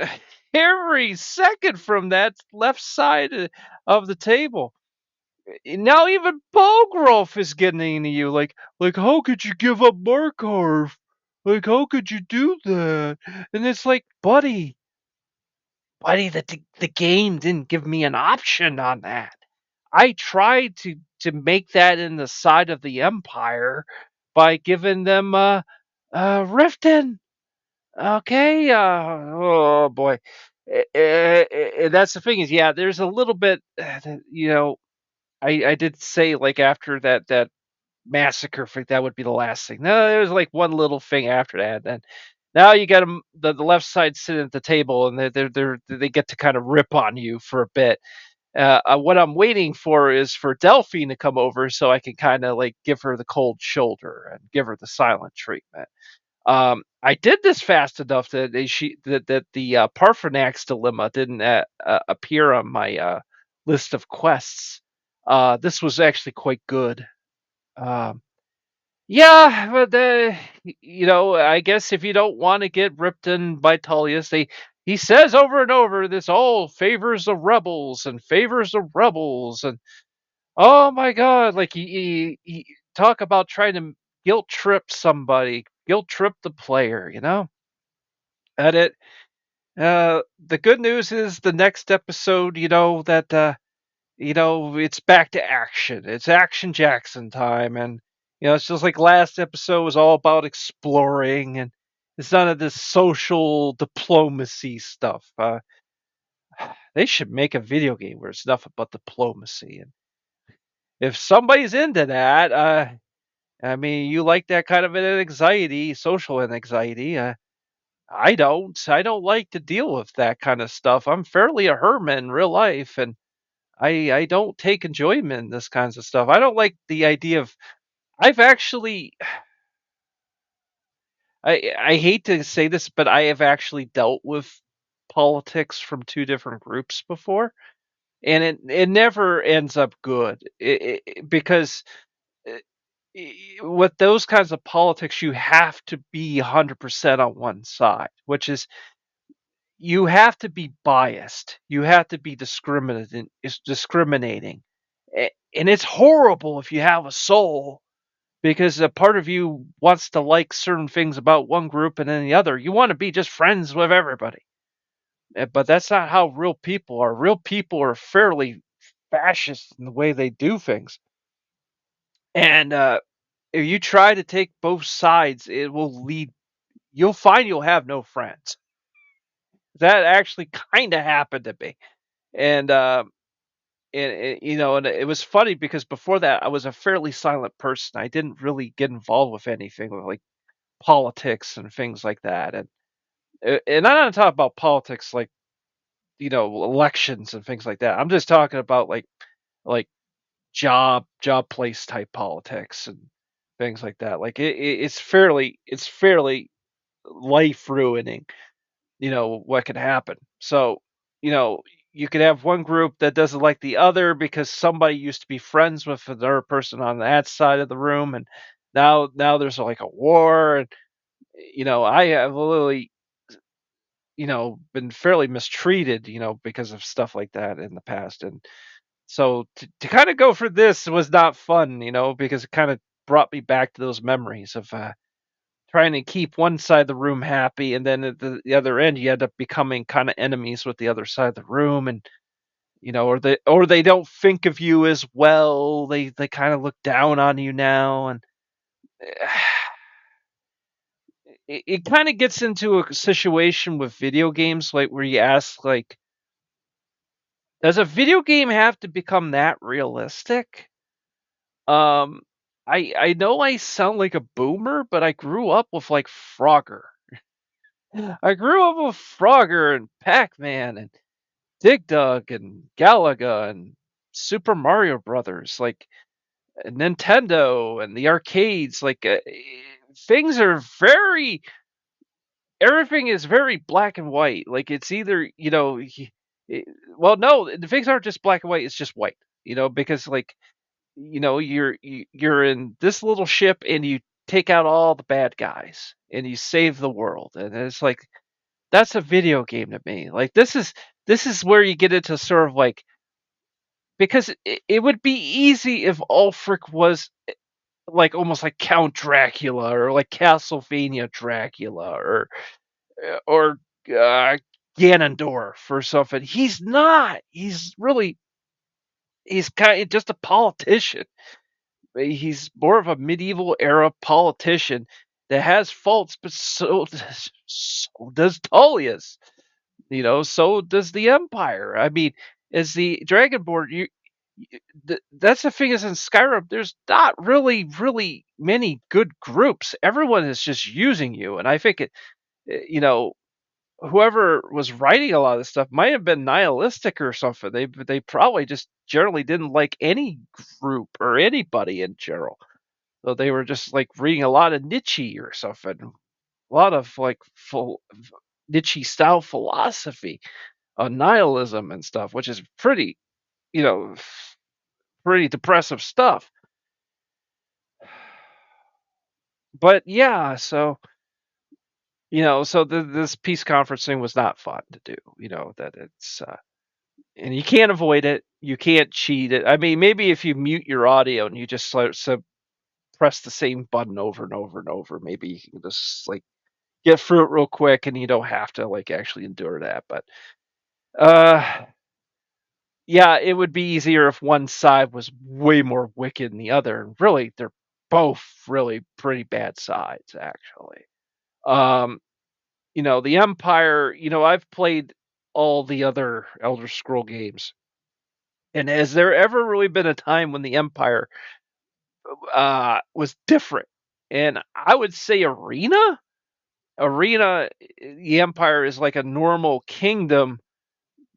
every second from that left side of the table. Now even Bogrulf is getting into you. Like, how could you give up Markarth? Like, how could you do that? And it's like, buddy, the game didn't give me an option on that. I tried to make that in the side of the Empire by giving them Riften. Okay, oh boy. That's the thing is, yeah, there's a little bit, you know, I did say like after that massacre thing, that would be the last thing. No, there was like one little thing after that. Then now you got them, the left side sitting at the table, and they get to kind of rip on you for a bit. What I'm waiting for is for Delphine to come over so I can kind of like give her the cold shoulder and give her the silent treatment. I did this fast enough that the Parthenax dilemma didn't appear on my list of quests. This was actually quite good. Um, yeah, but I guess if you don't want to get ripped in by Tullius, he says over and over this all favors the rebels and favors the rebels, and oh my god, like he talk about trying to guilt trip somebody, guilt trip the player, At it. The good news is the next episode, it's back to action. It's Action Jackson time, and it's just like last episode was all about exploring, and it's none of this social diplomacy stuff. They should make a video game where it's enough about diplomacy, and if somebody's into that, I mean, you like that kind of an anxiety, social anxiety. I don't. I don't like to deal with that kind of stuff. I'm fairly a hermit in real life, and I don't take enjoyment in this kinds of stuff. I don't like the idea of. I've actually. I hate to say this, but I have actually dealt with politics from two different groups before, and it never ends up good. Because with those kinds of politics, you have to be 100% on one side, which is you have to be biased. You have to be discriminating. And it's horrible if you have a soul because a part of you wants to like certain things about one group and then the other. You want to be just friends with everybody. But that's not how real people are. Real people are fairly fascist in the way they do things. And if you try to take both sides, it will lead. You'll find you'll have no friends. That actually kind of happened to me, and and it was funny because before that I was a fairly silent person. I didn't really get involved with anything like politics and things like that, and I'm not talking about politics like elections and things like that. I'm just talking about like job place type politics and things like that. Like it's fairly life ruining, what could happen. So, you know, you could have one group that doesn't like the other because somebody used to be friends with another person on that side of the room, and now there's like a war, and I have literally, been fairly mistreated, because of stuff like that in the past, and so to kind of go for this was not fun, because it kind of brought me back to those memories of trying to keep one side of the room happy, and then at the other end, you end up becoming kind of enemies with the other side of the room, and or they don't think of you as well. They kind of look down on you now, and it kind of gets into a situation with video games, like where you ask, like, does a video game have to become that realistic? Um, I know I sound like a boomer, but I grew up with like Frogger. I grew up with Frogger and Pac-Man and Dig Dug and Galaga and Super Mario Brothers, like Nintendo and the arcades. Like things are very, everything is very black and white. Like it's either well, no, the things aren't just black and white. It's just white. Because like you're in this little ship and you take out all the bad guys and you save the world, and it's like that's a video game to me. Like this is where you get into sort of like, because it would be easy if Ulfric was like almost like Count Dracula or like Castlevania Dracula or uh, Ganondorf or something. He's not. He's kind of just a politician. He's more of a medieval era politician that has faults, but so does Tullius. So does the Empire. I mean, as the Dragonborn, that's the thing is in Skyrim, there's not really many good groups. Everyone is just using you, and I think whoever was writing a lot of this stuff might have been nihilistic or something. They probably just generally didn't like any group or anybody in general. So they were just like reading a lot of Nietzsche or something, a lot of like full Nietzsche style philosophy on nihilism and stuff, which is you know, pretty depressive stuff. But yeah, so this peace conference thing was not fun to do. That it's and you can't avoid it. You can't cheat it. I mean, maybe if you mute your audio and you just press the same button over and over and over, maybe you can just like get through it real quick, and you don't have to like actually endure that. But uh, yeah, it would be easier if one side was way more wicked than the other. And really, they're both really pretty bad sides, actually. Um, the Empire. I've played all the other Elder Scroll games, and has there ever really been a time when the Empire was different? And I would say Arena, the Empire is like a normal kingdom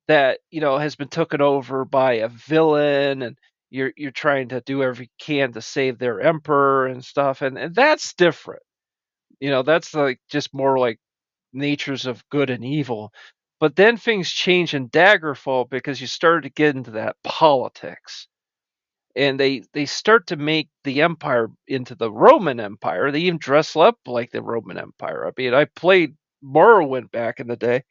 that has been taken over by a villain, and you're trying to do everything you can to save their emperor and stuff, and that's different. That's like just more like natures of good and evil. But then things change in Daggerfall because you start to get into that politics, and they start to make the empire into the Roman Empire. They even dress up like the Roman Empire. I mean, I played Morrowind back in the day,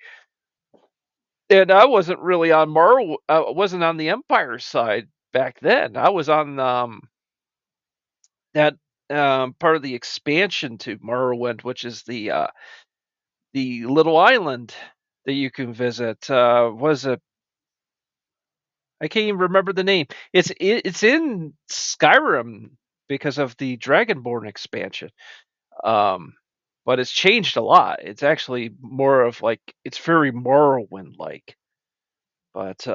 and I wasn't really on I wasn't on the Empire side back then. I was on that part of the expansion to Morrowind, which is the little island that you can visit. Was it? I can't even remember the name. It's in Skyrim because of the Dragonborn expansion. Um, but it's changed a lot. It's actually more of like it's very Morrowind like. But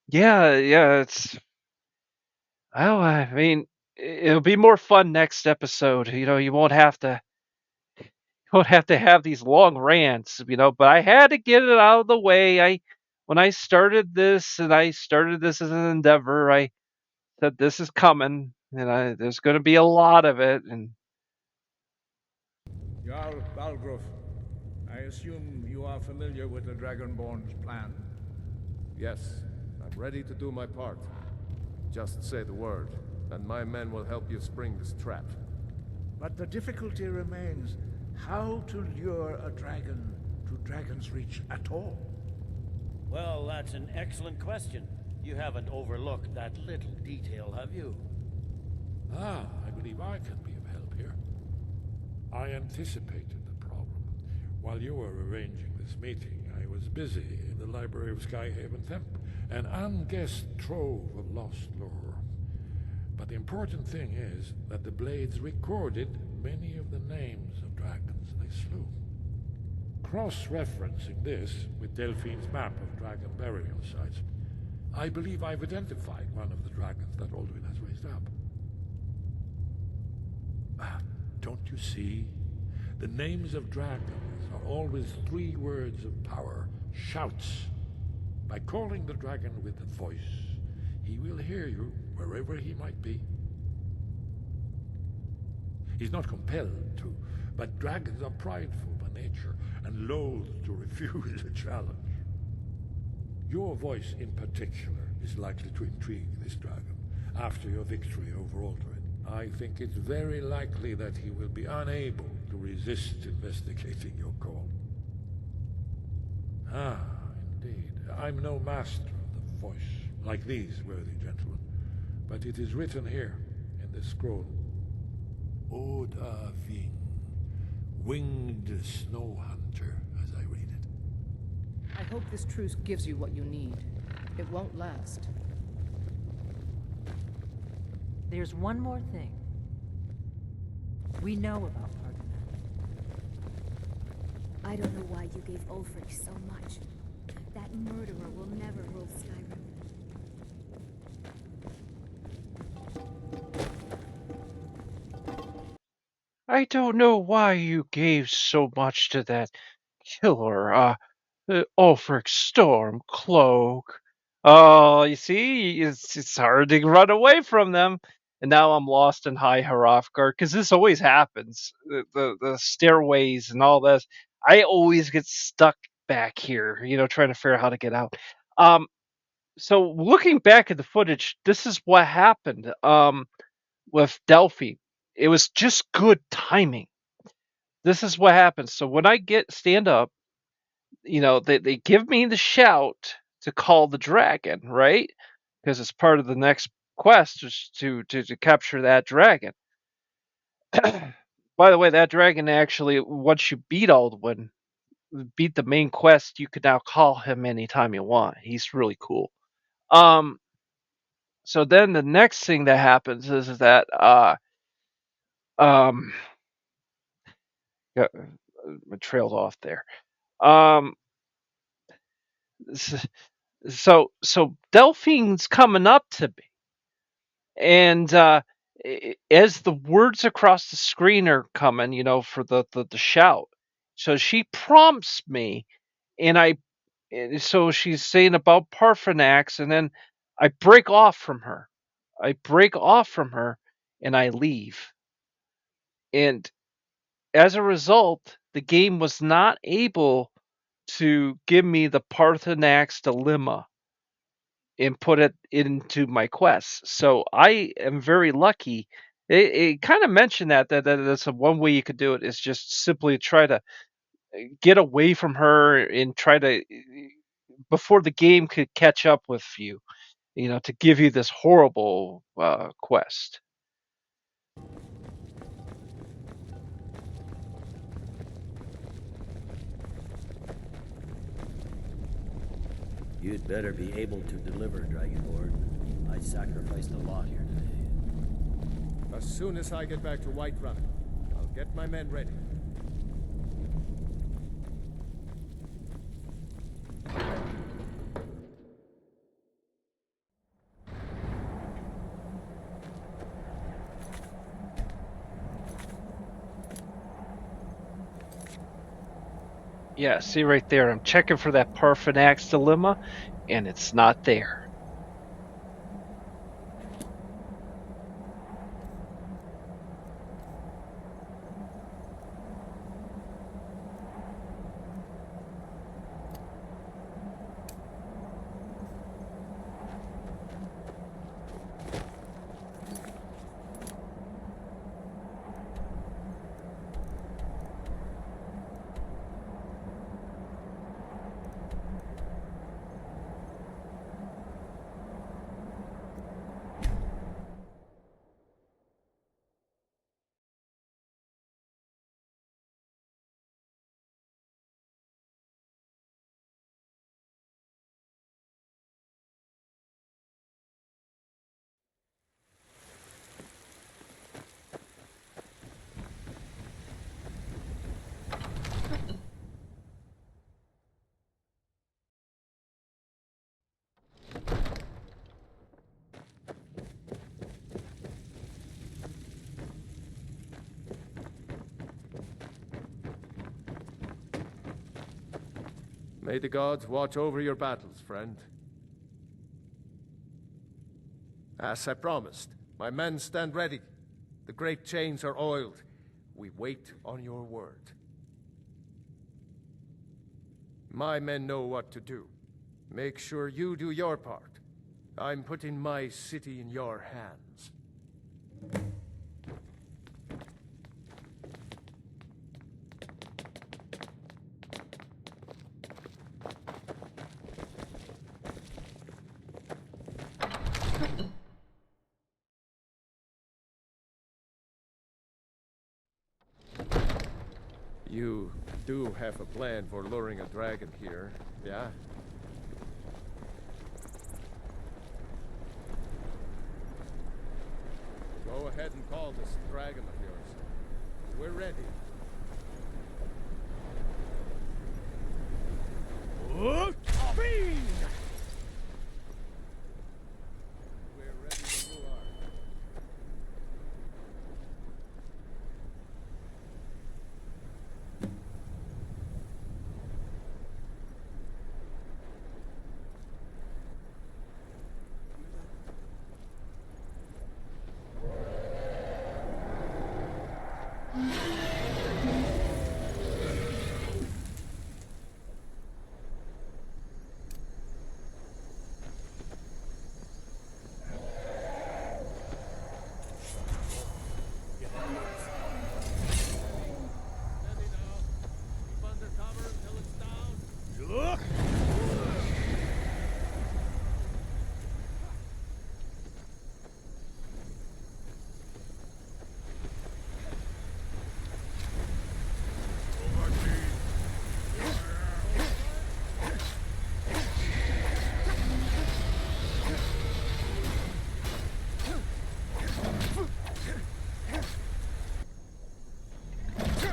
yeah, it's well, I mean, it'll be more fun next episode. You won't have to have these long rants, but I had to get it out of the way. When I started this as an endeavor, I said this is coming, and there's going to be a lot of it. And Jarl Balgruuf, I assume you are familiar with the Dragonborn's plan. Yes, I'm ready to do my part. Just say the word, and my men will help you spring this trap. But the difficulty remains how to lure a dragon to Dragon's Reach at all. Well, that's an excellent question. You haven't overlooked that little detail, have you? I believe I can be of help here. I anticipated the problem. While you were arranging this meeting, I was busy in the library of Skyhaven Temp, an unguessed trove of lost lore. But the important thing is that the Blades recorded many of the names of dragons they slew. Cross-referencing this with Delphine's map of dragon burial sites, I believe I've identified one of the dragons that Alduin has raised up. Don't you see? The names of dragons are always 3 words of power, shouts. By calling the dragon with a voice, he will hear you wherever he might be. He's not compelled to, but dragons are prideful by nature and loath to refuse a challenge. Your voice in particular is likely to intrigue this dragon after your victory over Alduin. I think it's very likely that he will be unable to resist investigating your call. Indeed. I'm no master of the voice, like these worthy gentlemen, but it is written here in this scroll. Oda Ving, winged snow hunter, as I read it. I hope this truce gives you what you need. It won't last. There's one more thing. We know about Parthenon. I don't know why you gave Ulfric so much. That murderer will never rule Skyrim. I don't know why you gave so much to that killer, Ulfric Stormcloak. Oh, you see, it's hard to run away from them. And now I'm lost in High Hrothgar, because this always happens. The stairways and all this. I always get stuck back here, trying to figure out how to get out. So looking back at the footage, this is what happened. With Delphi, it was just good timing. This is what happens. So when I stand up, they give me the shout to call the dragon, right? Because it's part of the next quest is to capture that dragon. By the way, that dragon actually, once you beat Alduin, beat the main quest, you could now call him anytime you want. He's really cool. So then the next thing that happens is that um I trailed off there. Um so Delphine's coming up to me, and as the words across the screen are coming, for the shout, so she prompts me, and so she's saying about Parthenax, and then I break off from her. And I leave. And as a result, the game was not able to give me the Parthenax dilemma and put it into my quest. So I am very lucky. It kind of mentioned that that's a one way you could do it is just simply try to get away from her and try to before the game could catch up with you, to give you this horrible quest. You'd better be able to deliver, Dragonborn. I sacrificed a lot here today. As soon as I get back to Whiterun, I'll get my men ready. Yeah, see right there. I'm checking for that Parthenax dilemma, and it's not there. May the gods watch over your battles, friend. As I promised, my men stand ready. The great chains are oiled. We wait on your word. My men know what to do. Make sure you do your part. I'm putting my city in your hands. do have a plan for luring a dragon here, yeah? Go ahead and call this dragon of yours. We're ready. Bane! We're ready when you are.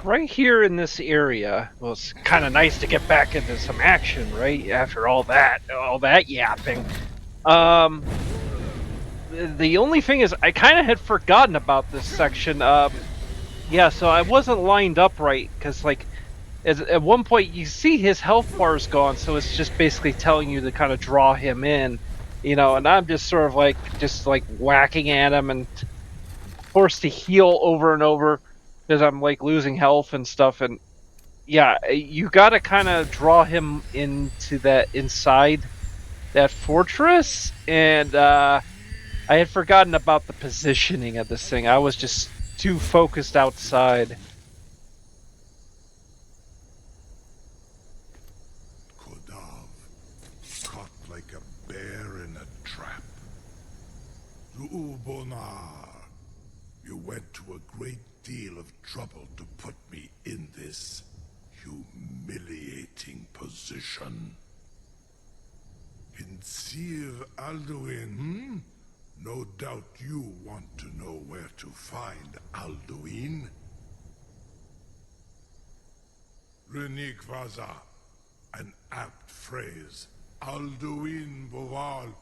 Right here in this area, well, it's kind of nice to get back into some action, right? After all that yapping. The only thing is, I kind of had forgotten about this section. Yeah, so I wasn't lined up right, because, like, at one point you see his health bar's gone, so it's just basically telling you to kind of draw him in, you know, and I'm just sort of like, whacking at him and forced to heal over and over because I'm, like, losing health and stuff, and yeah, you gotta kind of draw him into inside that fortress, and I had forgotten about the positioning of this thing. I was just too focused outside. Kodav, caught like a bear in a trap. Zuubonar, you went to a great deal of trouble to put me in this humiliating position. Kinsir Alduin, No doubt you want to know where to find Alduin. Renik Vaza, an apt phrase. Alduin Boval.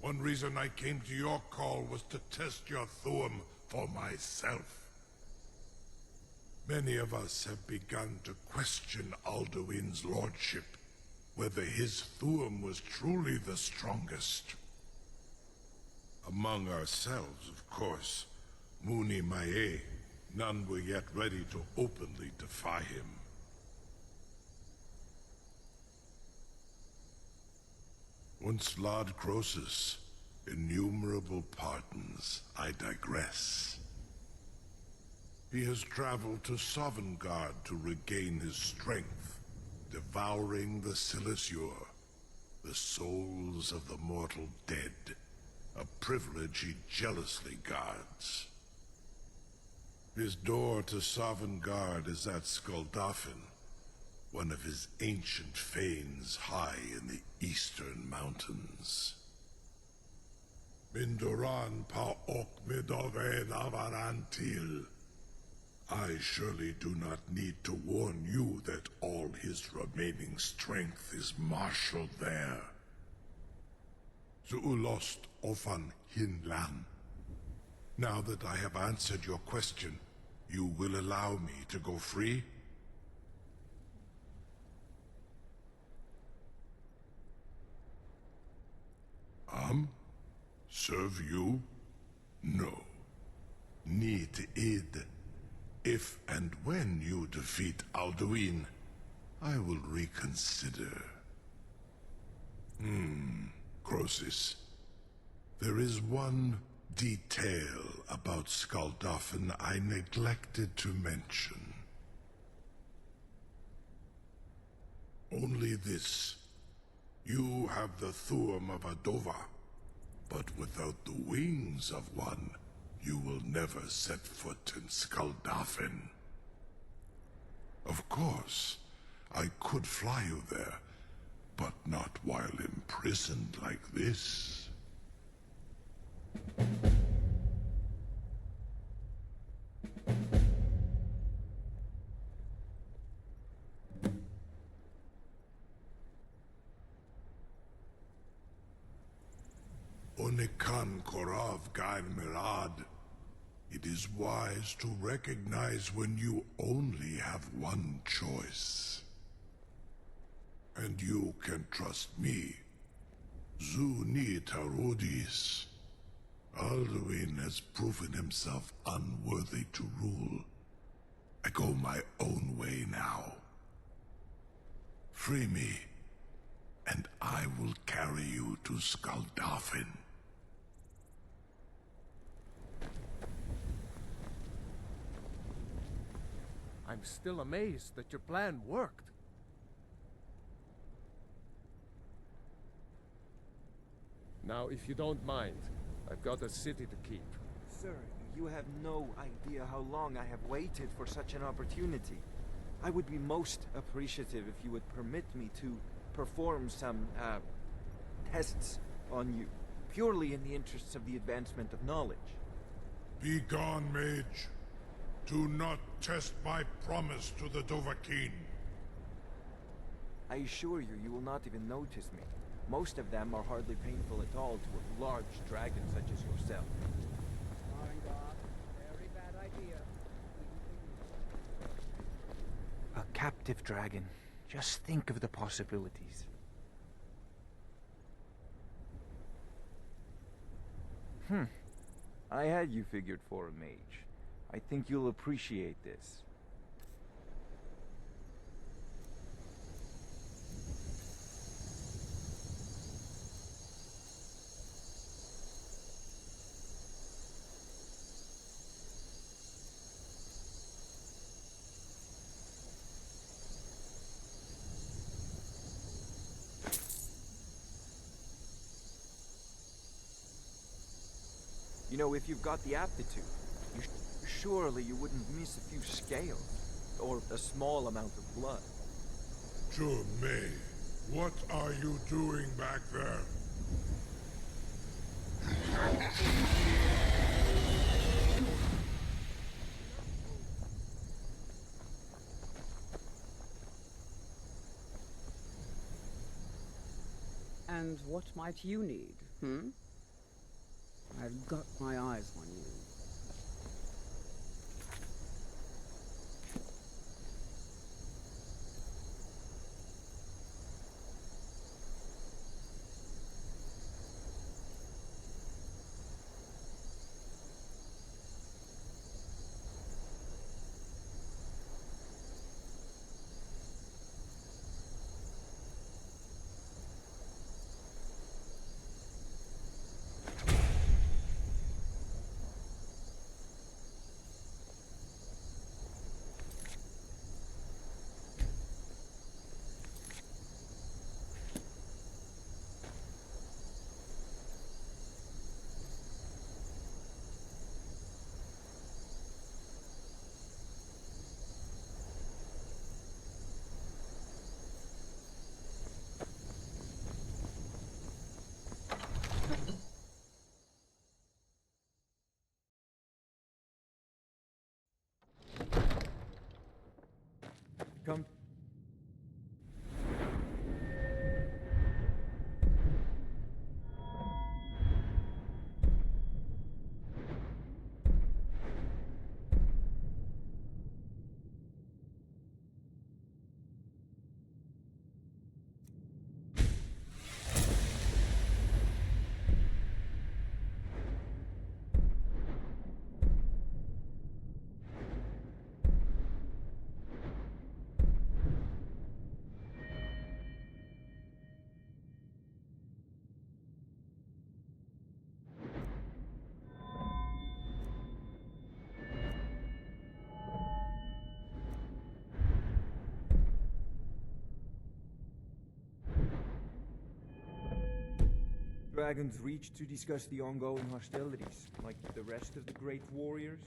One reason I came to your call was to test your Thuum for myself. Many of us have begun to question Alduin's lordship, whether his Thuum was truly the strongest. Among ourselves, of course, Muni Mae, none were yet ready to openly defy him. Once Lord Croesus, innumerable pardons, I digress. He has traveled to Sovngarde to regain his strength, devouring the Silesure, the souls of the mortal dead, a privilege he jealously guards. His door to Sovngarde is at Skuldafn, one of his ancient fanes high in the eastern mountains. Mindoran pa ok midoven avarantil. I surely do not need to warn you that all his remaining strength is marshaled there. Zuulost ofan hinlan. Now that I have answered your question, you will allow me to go free? Serve you? No. Need id. If and when you defeat Alduin, I will reconsider. Croesus. There is one detail about Skuldafn I neglected to mention. Only this. You have the Thuum of Adova, but without the wings of one, you will never set foot in Skuldafn. Of course, I could fly you there, but not while imprisoned like this. Onikan Korav Gair Mirad. It is wise to recognize when you only have one choice. And you can trust me. Zuni Tarudis. Alduin has proven himself unworthy to rule. I go my own way now. Free me, and I will carry you to Skaldafin. I'm still amazed that your plan worked. Now, if you don't mind, I've got a city to keep. Sir, you have no idea how long I have waited for such an opportunity. I would be most appreciative if you would permit me to perform some, tests on you, purely in the interests of the advancement of knowledge. Be gone, mage. Do not test my promise to the Dovahkiin. I assure you, you will not even notice me. Most of them are hardly painful at all to a large dragon such as yourself. Very bad idea. A captive dragon. Just think of the possibilities. I had you figured for a mage. I think you'll appreciate this. You know, if you've got the aptitude, surely you wouldn't miss a few scales, or a small amount of blood. May, what are you doing back there? And what might you need, I've got my eyes on you. Come. Dragons reach to discuss the ongoing hostilities, like the rest of the great warriors?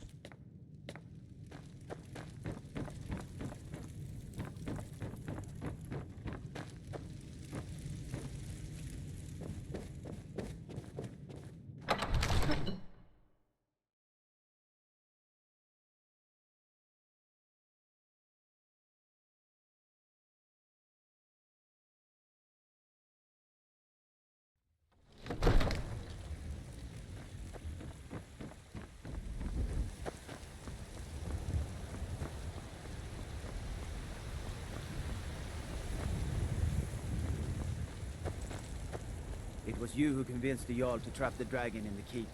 was you who convinced the Jarl to trap the dragon in the keep.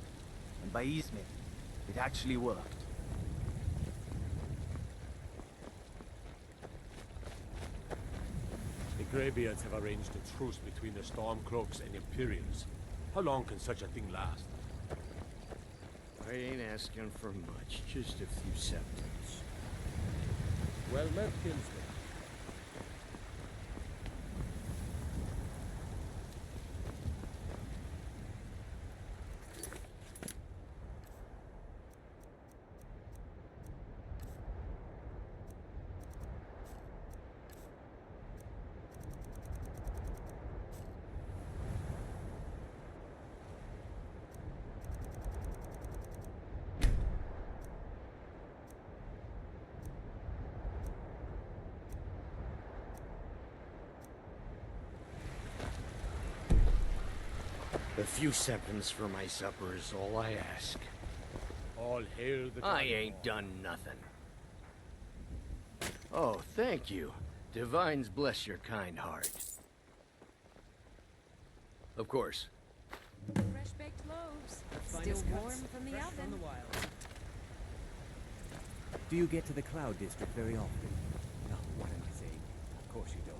And by Ismir, it actually worked. The Greybeards have arranged a truce between the Stormcloaks and Imperials. How long can such a thing last? I ain't asking for much, just a few seconds. Well met, kinsman. A few seconds for my supper is all I ask. All hail the I ain't done nothing. Oh, thank you. Divines bless your kind heart. Of course. Fresh baked loaves. Still warm from the oven. Do you get to the Cloud District very often? No, what am I saying? Of course you don't.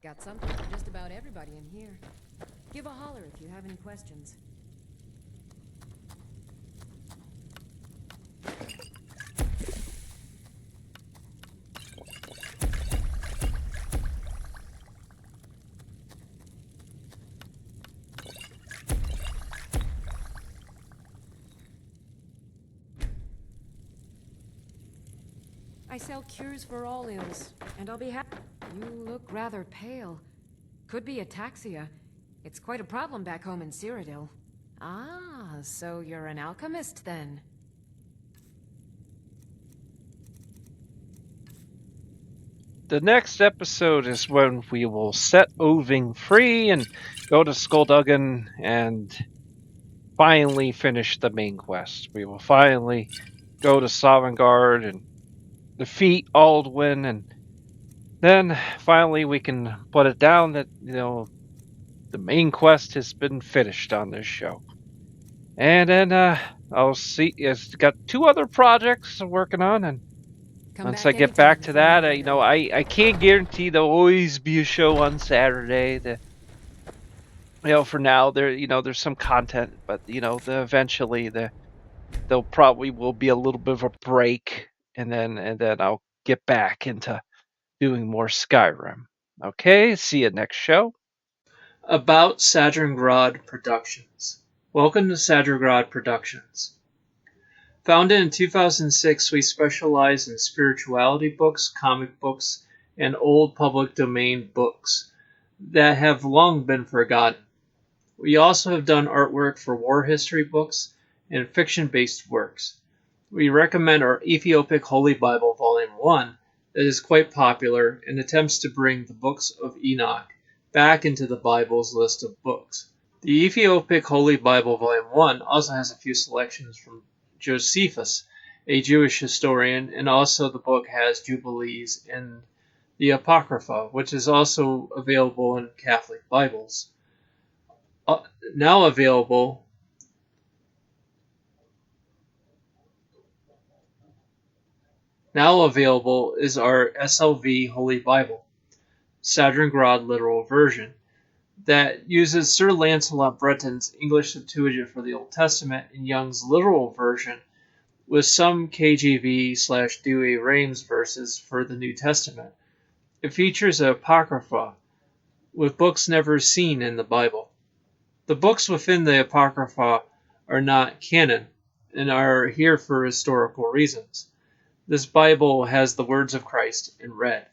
Got something for just about everybody in here. Give a holler if you have any questions. I sell cures for all ills, and I'll be happy. You look rather pale. Could be ataxia. It's quite a problem back home in Cyrodiil. Ah, so you're an alchemist then? The next episode is when we will set Oving free and go to Skulduggan and finally finish the main quest. We will finally go to Sovngarde and defeat Alduin, and then finally we can put it down that, the main quest has been finished on this show. And then I'll see. It's got 2 other projects I'm working on, and once I get back to that, I can't guarantee there'll always be a show on Saturday. For now there's some content, but eventually there'll probably will be a little bit of a break, and then I'll get back into doing more Skyrim. Okay, see you next show. About Sadringrad Productions. Welcome to Sadringrad Productions. Founded in 2006, we specialize in spirituality books, comic books, and old public domain books that have long been forgotten. We also have done artwork for war history books and fiction-based works. We recommend our Ethiopic Holy Bible Volume 1 that is quite popular and attempts to bring the books of Enoch back into the Bible's list of books. The Ethiopic Holy Bible Volume 1 also has a few selections from Josephus, a Jewish historian, and also the book has Jubilees in the Apocrypha, which is also available in Catholic Bibles. Now available is our SLV Holy Bible, Sadringrad Literal Version, that uses Sir Lancelot Breton's English Septuagint for the Old Testament and Young's literal version with some KJV/Douay Rheims verses for the New Testament. It features an Apocrypha with books never seen in the Bible. The books within the Apocrypha are not canon and are here for historical reasons. This Bible has the words of Christ in red.